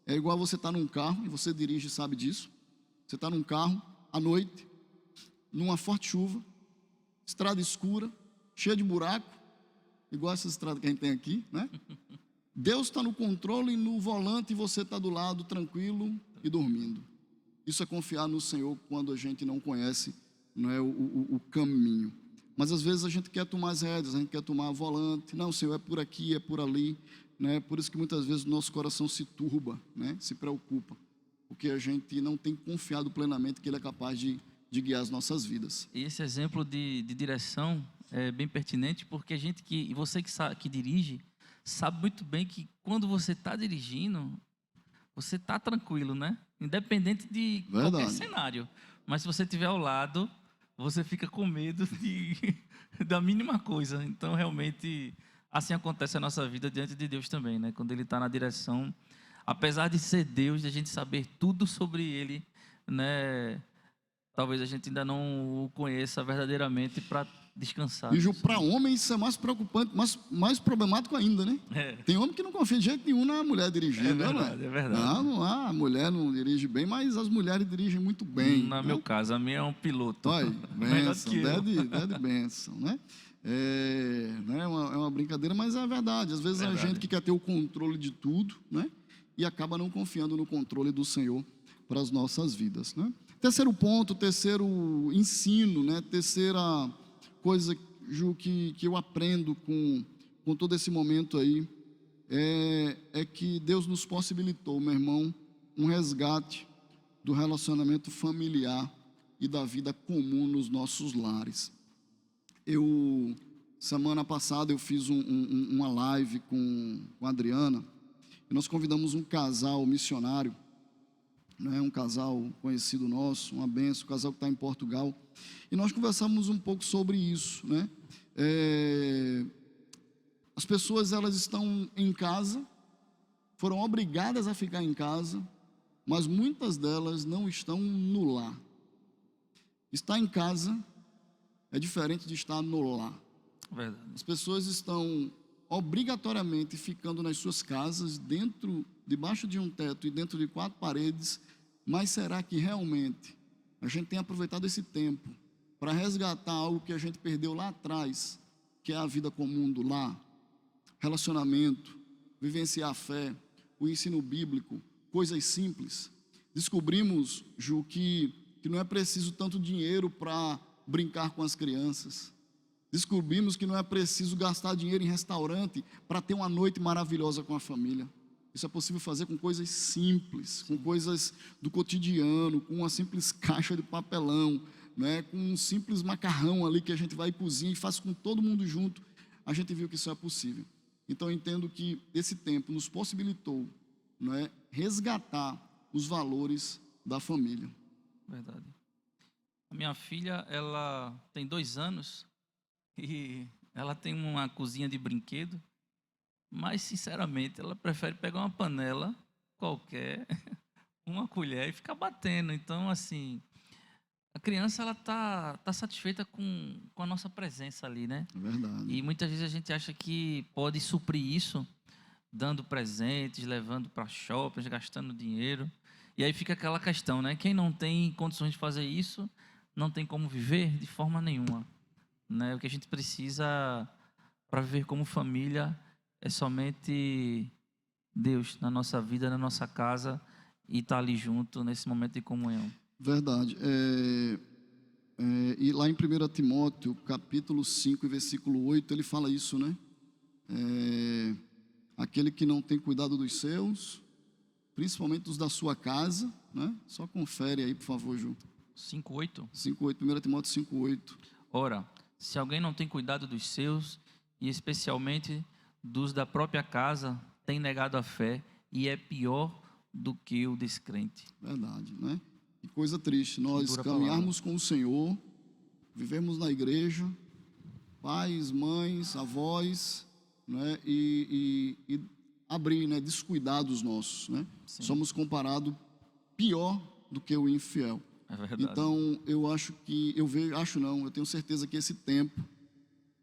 é igual você estar num carro, e você dirige, sabe disso. Você está num carro, à noite, numa forte chuva, estrada escura, cheia de buraco, igual essa estrada que a gente tem aqui, né? Deus está no controle, no volante, e você está do lado, tranquilo e dormindo. Isso é confiar no Senhor quando a gente não conhece, não é, o caminho. Mas às vezes a gente quer tomar as rédeas, a gente quer tomar o volante. Não, Senhor, é por aqui, é por ali, né? Por isso que muitas vezes o nosso coração se turba, né? Se preocupa, porque a gente não tem confiado plenamente que Ele é capaz de guiar as nossas vidas. E esse exemplo de direção é bem pertinente, porque você que dirige, sabe muito bem que quando você está dirigindo, você está tranquilo, né? Independente de qualquer cenário. Mas se você estiver ao lado, você fica com medo da mínima coisa. Então, realmente, assim acontece a nossa vida diante de Deus também, né? Quando Ele está na direção, apesar de ser Deus, de a gente saber tudo sobre Ele, né? Talvez a gente ainda não o conheça verdadeiramente para descansar. E para homem isso é mais preocupante, mais problemático ainda, né? Tem homem que não confia de jeito nenhum na mulher dirigindo. É verdade, é verdade. Não, a mulher não dirige bem, mas as mulheres dirigem muito bem. No meu caso, a minha é um piloto. Olha, bênção, de bênção, né? É uma brincadeira, mas é verdade. Às vezes a gente que quer ter o controle de tudo, né? E acaba não confiando no controle do Senhor. para as nossas vidas, né? Terceiro ponto, terceiro ensino, né? Terceira coisa, Ju, que eu aprendo com todo esse momento aí, é que Deus nos possibilitou, meu irmão, um resgate do relacionamento familiar e da vida comum nos nossos lares. Semana passada eu fiz uma live com a Adriana, e nós convidamos um casal missionário, né, um casal conhecido nosso, uma benção, um casal que está em Portugal, e nós conversamos um pouco sobre isso, né? As pessoas, elas estão em casa, foram obrigadas a ficar em casa, mas muitas delas não estão no lar. Estar em casa é diferente de estar no lar. Verdade. As pessoas estão obrigatoriamente ficando nas suas casas, debaixo de um teto e dentro de 4 paredes, mas será que realmente a gente tem aproveitado esse tempo para resgatar algo que a gente perdeu lá atrás, que é a vida comum do lar, relacionamento, vivenciar a fé, o ensino bíblico, coisas simples? Descobrimos, Ju, que não é preciso tanto dinheiro para brincar com as crianças. Descobrimos que não é preciso gastar dinheiro em restaurante para ter uma noite maravilhosa com a família. Isso é possível fazer com coisas simples, com coisas do cotidiano, com uma simples caixa de papelão, né, com um simples macarrão ali que a gente vai e cozinha e faz com todo mundo junto. A gente viu que isso é possível. Então eu entendo que esse tempo nos possibilitou, né, resgatar os valores da família. Verdade. A minha filha, ela tem 2 anos e ela tem uma cozinha de brinquedo, mas, sinceramente, ela prefere pegar uma panela qualquer, uma colher e ficar batendo. Então, assim, a criança, ela tá satisfeita com a nossa presença ali, né? É verdade. E muitas vezes a gente acha que pode suprir isso dando presentes, levando para shoppings, gastando dinheiro. E aí fica aquela questão, né? Quem não tem condições de fazer isso, não tem como viver de forma nenhuma, né? O que a gente precisa para viver como família é somente Deus na nossa vida, na nossa casa, e estar ali junto nesse momento de comunhão. Verdade. E lá em 1 Timóteo, capítulo 5, versículo 8, ele fala isso, né? Aquele que não tem cuidado dos seus, principalmente os da sua casa, né? Só confere aí, por favor, Ju. 5:8? 5:8, 1 Timóteo 5:8. Ora, se alguém não tem cuidado dos seus, e especialmente dos da própria casa, tem negado a fé e é pior do que o descrente. Verdade, né? Que coisa triste, nós Dura caminharmos com o Senhor, vivemos na igreja, pais, mães, avós, né? E abrir, né? Descuidar dos nossos, né? Sim. Somos comparados pior do que o infiel. É verdade. Então, eu tenho certeza que esse tempo,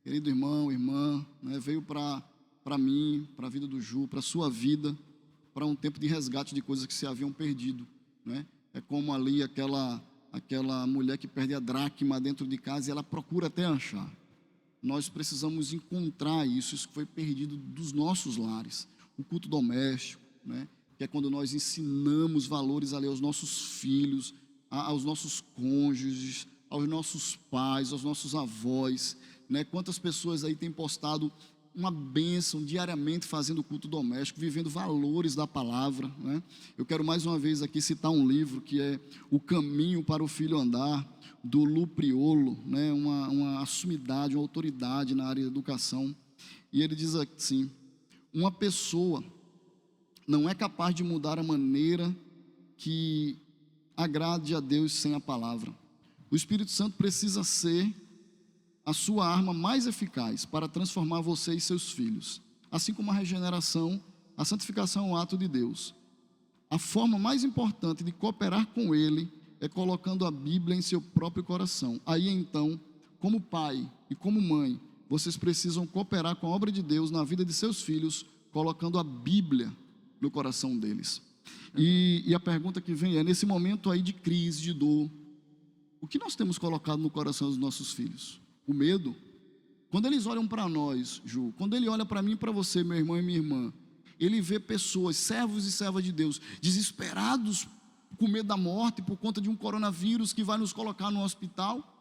querido irmão, irmã, né, veio para mim, para a vida do Ju, para a sua vida, para um tempo de resgate de coisas que se haviam perdido, né? É como ali aquela mulher que perde a dracma dentro de casa e ela procura até achar. Nós precisamos encontrar isso que foi perdido dos nossos lares. O culto doméstico, né? Que é quando nós ensinamos valores ali aos nossos filhos, aos nossos cônjuges, aos nossos pais, aos nossos avós, né? Quantas pessoas aí têm postado uma bênção diariamente fazendo culto doméstico, vivendo valores da palavra, né? Eu quero mais uma vez aqui citar um livro que é O Caminho para o Filho Andar, do Lu Priolo, né? Uma sumidade, uma autoridade na área de educação, e ele diz assim: uma pessoa não é capaz de mudar a maneira que agrade a Deus sem a palavra. O Espírito Santo precisa ser a sua arma mais eficaz para transformar você e seus filhos. Assim como a regeneração, a santificação é um ato de Deus. A forma mais importante de cooperar com Ele é colocando a Bíblia em seu próprio coração. Aí então, como pai e como mãe, vocês precisam cooperar com a obra de Deus na vida de seus filhos, colocando a Bíblia no coração deles. E a pergunta que vem é, nesse momento aí de crise, de dor, o que nós temos colocado no coração dos nossos filhos? O medo? Quando eles olham para nós, Ju, quando ele olha para mim e para você, meu irmão e minha irmã, ele vê pessoas, servos e servas de Deus, desesperados com medo da morte por conta de um coronavírus que vai nos colocar no hospital,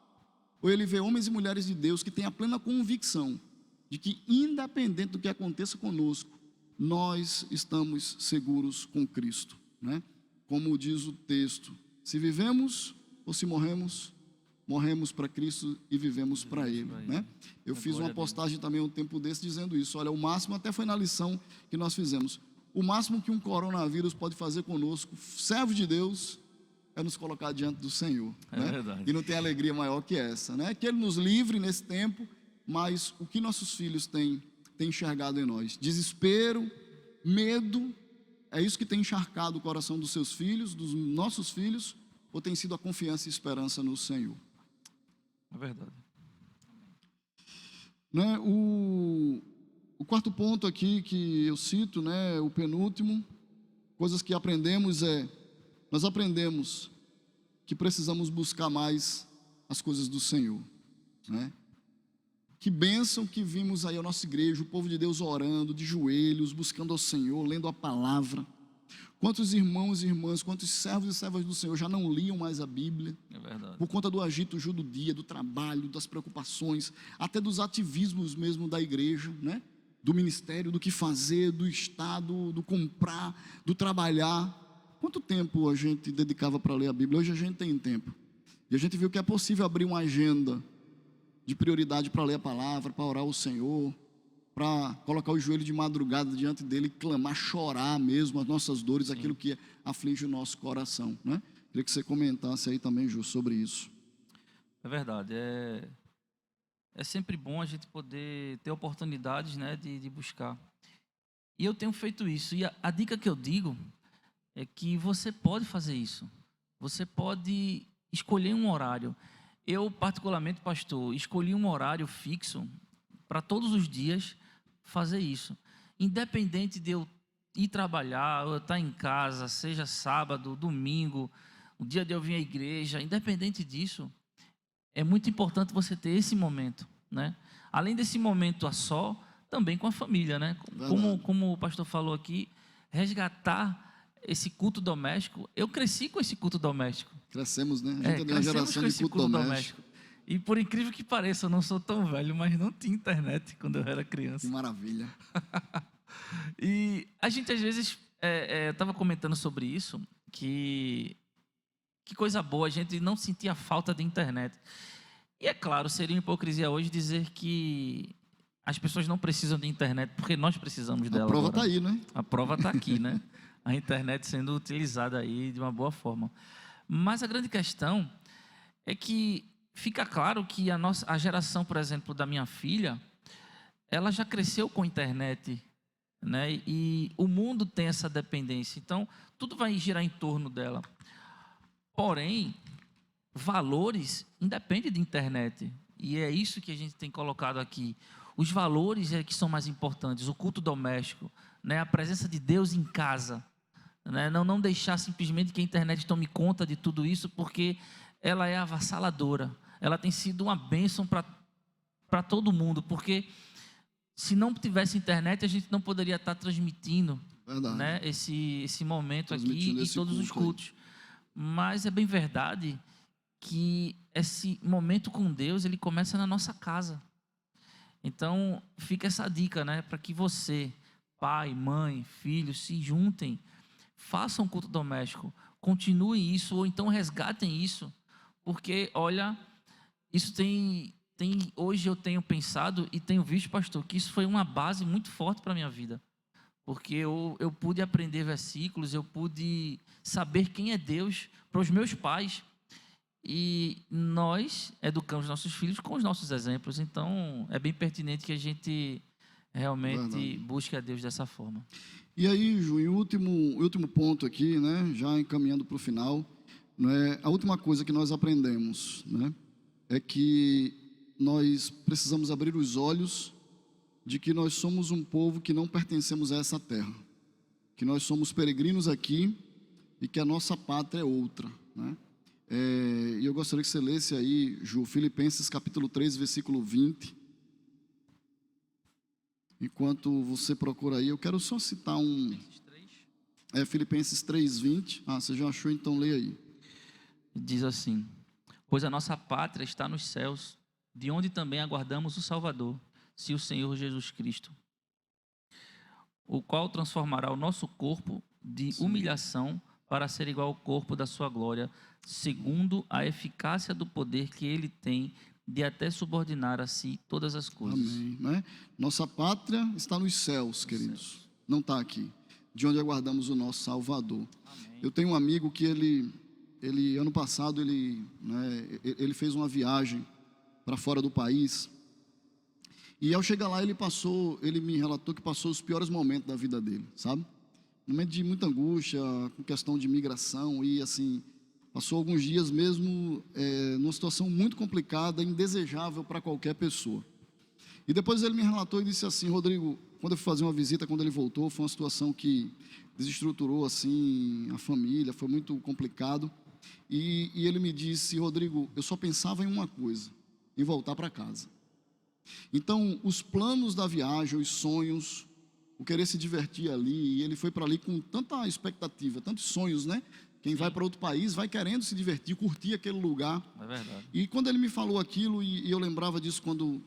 ou ele vê homens e mulheres de Deus que têm a plena convicção de que, independente do que aconteça conosco, nós estamos seguros com Cristo, né? Como diz o texto, se vivemos ou se morremos, morremos para Cristo e vivemos para Ele, né? Eu fiz uma postagem também um tempo desse dizendo isso. Olha, o máximo, até foi na lição que nós fizemos, o máximo que um coronavírus pode fazer conosco, servos de Deus, é nos colocar diante do Senhor, né? Verdade. E não tem alegria maior que essa, né? Que Ele nos livre nesse tempo, mas o que nossos filhos têm enxergado em nós? Desespero, medo, é isso que tem encharcado o coração dos seus filhos, dos nossos filhos, ou tem sido a confiança e esperança no Senhor? É verdade. Né? O quarto ponto aqui que eu cito, né, o penúltimo, coisas que aprendemos nós aprendemos que precisamos buscar mais as coisas do Senhor, né? Que bênção que vimos aí a nossa igreja, o povo de Deus orando, de joelhos, buscando ao Senhor, lendo a palavra. Quantos irmãos e irmãs, quantos servos e servas do Senhor já não liam mais a Bíblia? É verdade. Por conta do agito do dia, do trabalho, das preocupações, até dos ativismos mesmo da igreja, né? Do ministério, do que fazer, do Estado, do comprar, do trabalhar. Quanto tempo a gente dedicava para ler a Bíblia? Hoje a gente tem tempo. E a gente viu que é possível abrir uma agenda de prioridade para ler a palavra, para orar ao Senhor, para colocar o joelho de madrugada diante dele e clamar, chorar mesmo as nossas dores, aquilo que aflige o nosso coração, né? Queria que você comentasse aí também, Ju, sobre isso. É verdade, é sempre bom a gente poder ter oportunidades, né, de buscar. E eu tenho feito isso, e a dica que eu digo é que você pode fazer isso, você pode escolher um horário. Eu, particularmente, pastor, escolhi um horário fixo para todos os dias fazer isso. Independente de eu ir trabalhar, ou eu estar em casa, seja sábado, domingo, o dia de eu vir à igreja, independente disso, é muito importante você ter esse momento, né? Além desse momento a só, também com a família, né? Como o pastor falou aqui, resgatar esse culto doméstico. Eu cresci com esse culto doméstico. Crescemos, né? A gente é uma geração de culto doméstico. E por incrível que pareça, eu não sou tão velho, mas não tinha internet quando eu era criança. Que maravilha. E a gente, às vezes, eu estava comentando sobre isso, que coisa boa, a gente não sentia falta de internet. E é claro, seria uma hipocrisia hoje dizer que as pessoas não precisam de internet, porque nós precisamos dela. A prova está aí, né? A prova está aqui, né? A internet sendo utilizada aí de uma boa forma. Mas a grande questão é que fica claro que a geração, por exemplo, da minha filha, ela já cresceu com a internet, né? E o mundo tem essa dependência. Então, tudo vai girar em torno dela. Porém, valores independem de internet. E é isso que a gente tem colocado aqui. Os valores é que são mais importantes. O culto doméstico, né? A presença de Deus em casa. Né? Não deixar simplesmente que a internet tome conta de tudo isso, porque ela é avassaladora. Ela tem sido uma bênção para todo mundo, porque se não tivesse internet, a gente não poderia estar transmitindo, né, esse momento aqui e todos os cultos. Mas é bem verdade que esse momento com Deus, ele começa na nossa casa. Então, fica essa dica, né, para que você, pai, mãe, filhos, se juntem, façam culto doméstico, continuem isso, ou então resgatem isso, porque, olha, isso hoje eu tenho pensado e tenho visto, pastor, que isso foi uma base muito forte para a minha vida, porque eu pude aprender versículos, eu pude saber quem é Deus para os meus pais, e nós educamos nossos filhos com os nossos exemplos. Então é bem pertinente que a gente realmente busque a Deus dessa forma. E aí, Ju, o último ponto aqui, né, já encaminhando para o final, né, a última coisa que nós aprendemos, né, é que nós precisamos abrir os olhos de que nós somos um povo que não pertencemos a essa terra, que nós somos peregrinos aqui e que a nossa pátria é outra, né? E eu gostaria que você lesse aí, Ju, Filipenses capítulo 3, versículo 20. Enquanto você procura aí, eu quero só citar É Filipenses 3:20. Você já achou? Então leia aí. Diz assim: pois a nossa pátria está nos céus, de onde também aguardamos o Salvador, se o Senhor Jesus Cristo, o qual transformará o nosso corpo de humilhação para ser igual ao corpo da sua glória, segundo a eficácia do poder que ele tem de até subordinar a si todas as coisas. Amém, né? Nossa pátria está nos céus, queridos. Não está aqui. De onde aguardamos o nosso Salvador. Amém. Eu tenho um amigo que ele ano passado, ele fez uma viagem para fora do país. E ao chegar lá, ele me relatou que passou os piores momentos da vida dele, sabe? Momento de muita angústia, com questão de migração, e assim, passou alguns dias mesmo numa situação muito complicada, indesejável para qualquer pessoa. E depois ele me relatou e disse assim: Rodrigo, quando eu fui fazer uma visita, quando ele voltou, foi uma situação que desestruturou assim a família, foi muito complicado. E ele me disse: Rodrigo, eu só pensava em uma coisa, em voltar para casa. Então, os planos da viagem, os sonhos, o querer se divertir ali, e ele foi para ali com tanta expectativa, tantos sonhos, né? Quem vai para outro país vai querendo se divertir, curtir aquele lugar. É verdade. E quando ele me falou aquilo, e eu lembrava disso quando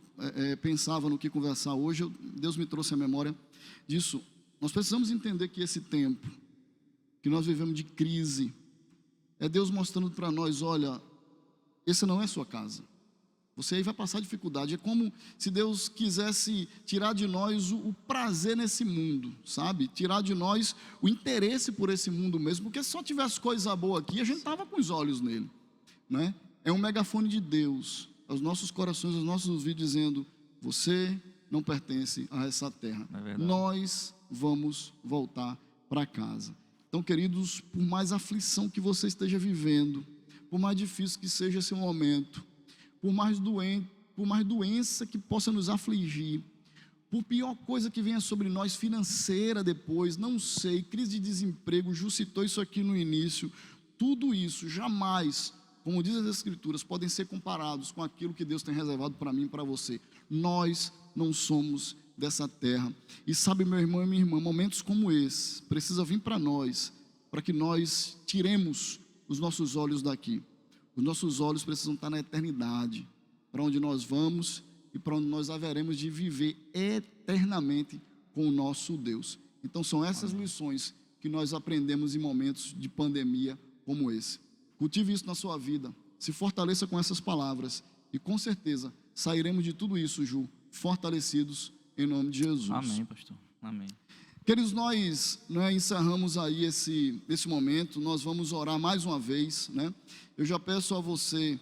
pensava no que conversar hoje, Deus me trouxe a memória disso. Nós precisamos entender que esse tempo que nós vivemos de crise, é Deus mostrando para nós: olha, essa não é sua casa. Você aí vai passar dificuldade. É como se Deus quisesse tirar de nós o prazer nesse mundo, sabe? Tirar de nós o interesse por esse mundo mesmo, porque se só tivesse coisa boa aqui, a gente estava com os olhos nele, né? É um megafone de Deus aos nossos corações, aos nossos ouvidos, dizendo: você não pertence a essa terra. Nós vamos voltar para casa. Então, queridos, por mais aflição que você esteja vivendo, por mais difícil que seja esse momento, por mais doença que possa nos afligir, por pior coisa que venha sobre nós, financeira depois, não sei, crise de desemprego, Ju citou isso aqui no início, tudo isso jamais, como diz as Escrituras, podem ser comparados com aquilo que Deus tem reservado para mim e para você. Nós não somos dessa terra. E sabe, meu irmão e minha irmã, momentos como esse precisa vir para nós, para que nós tiremos os nossos olhos daqui. Os nossos olhos precisam estar na eternidade, para onde nós vamos e para onde nós haveremos de viver eternamente com o nosso Deus. Então são essas lições que nós aprendemos em momentos de pandemia como esse. Cultive isso na sua vida, se fortaleça com essas palavras e com certeza sairemos de tudo isso, Ju, fortalecidos em nome de Jesus. Amém, pastor. Amém. Queridos, nós encerramos aí esse momento, nós vamos orar mais uma vez, né? Eu já peço a você,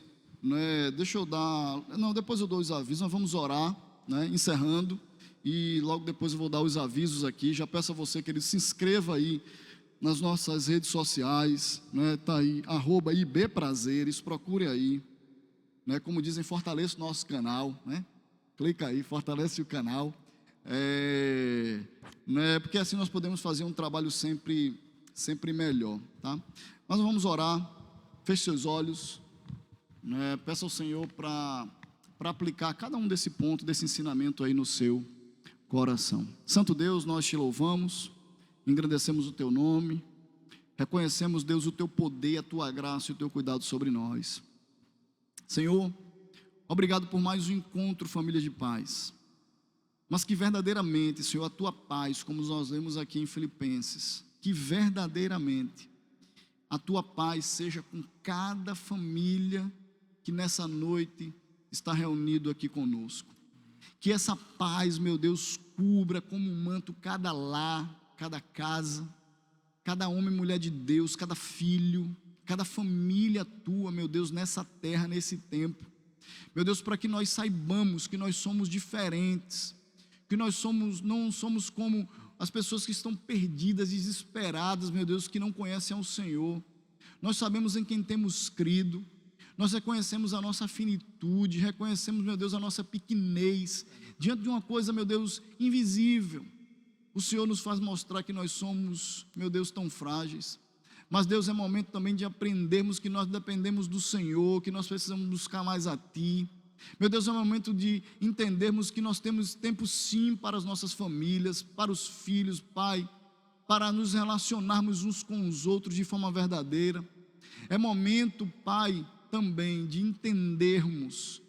depois eu dou os avisos, nós vamos orar, né? Encerrando, e logo depois eu vou dar os avisos aqui. Já peço a você que ele se inscreva aí nas nossas redes sociais, né? Tá aí, @IBPrazeres, procure aí, né? Como dizem, fortaleça o nosso canal, né? Clica aí, fortalece o canal. Porque assim nós podemos fazer um trabalho sempre melhor, tá? Mas nós vamos orar, feche seus olhos, né? Peça ao Senhor para aplicar cada um desse ponto, desse ensinamento aí no seu coração. Santo Deus, nós te louvamos, engrandecemos o teu nome, reconhecemos, Deus, o teu poder, a tua graça e o teu cuidado sobre nós. Senhor, obrigado por mais um encontro, família de paz. Mas que verdadeiramente, Senhor, a tua paz, como nós lemos aqui em Filipenses, que verdadeiramente a tua paz seja com cada família que nessa noite está reunido aqui conosco. Que essa paz, meu Deus, cubra como um manto cada lar, cada casa, cada homem e mulher de Deus, cada filho, cada família tua, meu Deus, nessa terra, nesse tempo. Meu Deus, para que nós saibamos que nós somos diferentes, que nós não somos como as pessoas que estão perdidas, desesperadas, meu Deus, que não conhecem ao Senhor. Nós sabemos em quem temos crido, nós reconhecemos a nossa finitude, reconhecemos, meu Deus, a nossa pequenez, diante de uma coisa, meu Deus, invisível. O Senhor nos faz mostrar que nós somos, meu Deus, tão frágeis. Mas, Deus, é momento também de aprendermos que nós dependemos do Senhor, que nós precisamos buscar mais a Ti. Meu Deus, é o momento de entendermos que nós temos tempo sim para as nossas famílias, para os filhos, Pai, para nos relacionarmos uns com os outros de forma verdadeira. É momento, Pai, também de entendermos,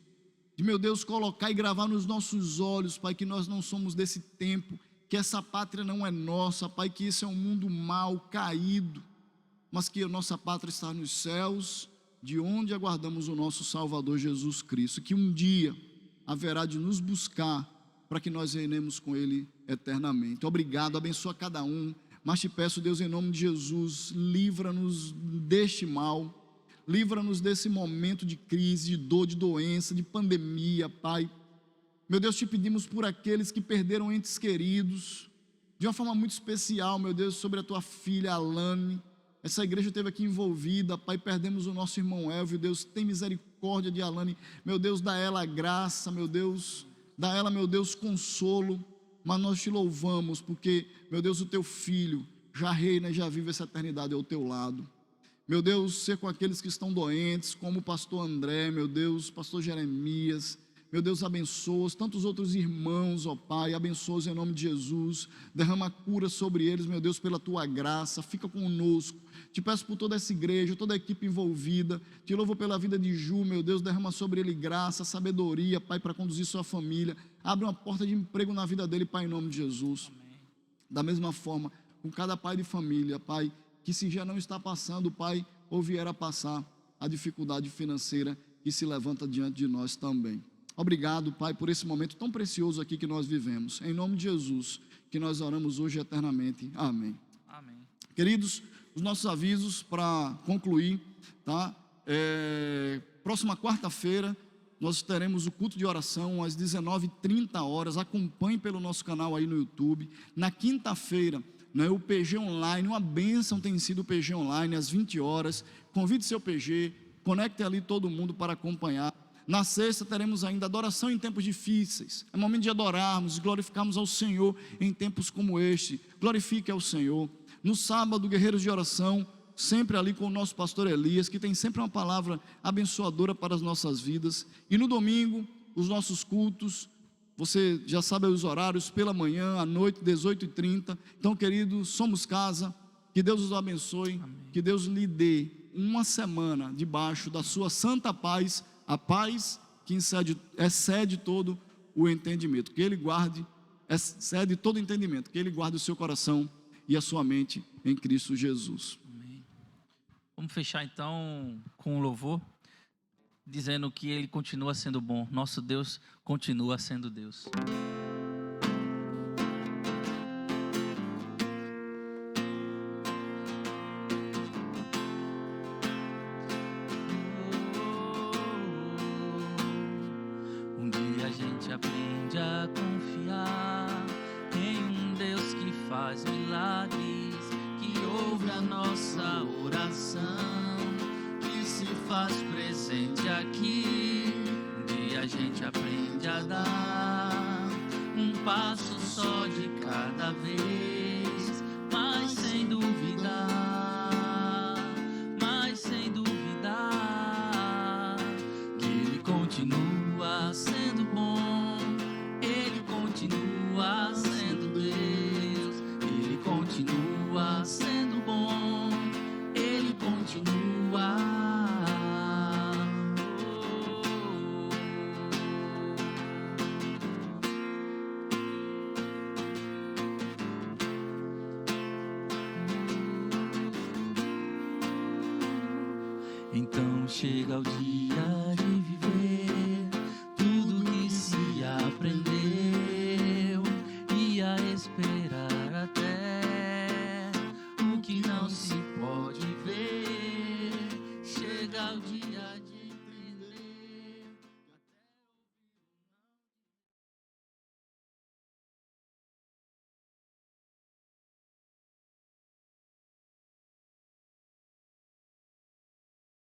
de, meu Deus, colocar e gravar nos nossos olhos, Pai, que nós não somos desse tempo, que essa pátria não é nossa, Pai, que esse é um mundo mau, caído, mas que a nossa pátria está nos céus, de onde aguardamos o nosso Salvador Jesus Cristo, que um dia haverá de nos buscar, para que nós reinemos com Ele eternamente. Obrigado, abençoa cada um, mas te peço, Deus, em nome de Jesus, livra-nos deste mal, livra-nos desse momento de crise, de dor, de doença, de pandemia, Pai. Meu Deus, te pedimos por aqueles que perderam entes queridos, de uma forma muito especial, meu Deus, sobre a tua filha Alane. Essa igreja esteve aqui envolvida, Pai, perdemos o nosso irmão Elvio. Deus, tem misericórdia de Alane, meu Deus, dá ela graça, meu Deus, dá ela, meu Deus, consolo. Mas nós te louvamos, porque, meu Deus, o teu filho já reina e já vive essa eternidade ao teu lado. Meu Deus, ser com aqueles que estão doentes, como o pastor André, meu Deus, pastor Jeremias, meu Deus, abençoa-os, tantos outros irmãos, ó Pai, abençoa-os em nome de Jesus, derrama cura sobre eles, meu Deus, pela tua graça, fica conosco. Te peço por toda essa igreja, toda a equipe envolvida, te louvo pela vida de Ju, meu Deus, derrama sobre ele graça, sabedoria, Pai, para conduzir sua família, abre uma porta de emprego na vida dele, Pai, em nome de Jesus. Amém. Da mesma forma, com cada pai de família, Pai, que se já não está passando, Pai, ou vier a passar a dificuldade financeira que se levanta diante de nós também. Obrigado, Pai, por esse momento tão precioso aqui que nós vivemos. Em nome de Jesus, que nós oramos hoje eternamente. Amém. Amém. Queridos, os nossos avisos para concluir, tá? Próxima quarta-feira, nós teremos o culto de oração às 19h30. Acompanhe pelo nosso canal aí no YouTube. Na quinta-feira, né, o PG Online, uma bênção tem sido o PG Online às 20 horas. Convide seu PG, conecte ali todo mundo para acompanhar. Na sexta teremos ainda adoração em tempos difíceis. É momento de adorarmos, de glorificarmos ao Senhor em tempos como este. Glorifique ao Senhor. No sábado, guerreiros de oração, sempre ali com o nosso pastor Elias, que tem sempre uma palavra abençoadora para as nossas vidas. E no domingo, os nossos cultos, você já sabe os horários, pela manhã, à noite, 18h30. Então, querido, somos casa, que Deus os abençoe. Amém. Que Deus lhe dê uma semana debaixo da sua santa paz, a paz que excede todo o entendimento, que Ele guarde, excede todo entendimento, que Ele guarde o seu coração e a sua mente em Cristo Jesus. Amém. Vamos fechar então com um louvor, dizendo que Ele continua sendo bom, nosso Deus continua sendo Deus. Aprende a confiar em um Deus que faz milagres, que ouve a nossa oração, que se faz presente aqui. Um dia a gente aprende a dar um passo só de cada vez, mas sem duvidar, que Ele continua sendo bom. Continua sendo Deus, Ele continua sendo bom, Ele continua. Então chega o dia de viver tudo que se aprendeu, esperar até o que não se pode ver. Chega o dia de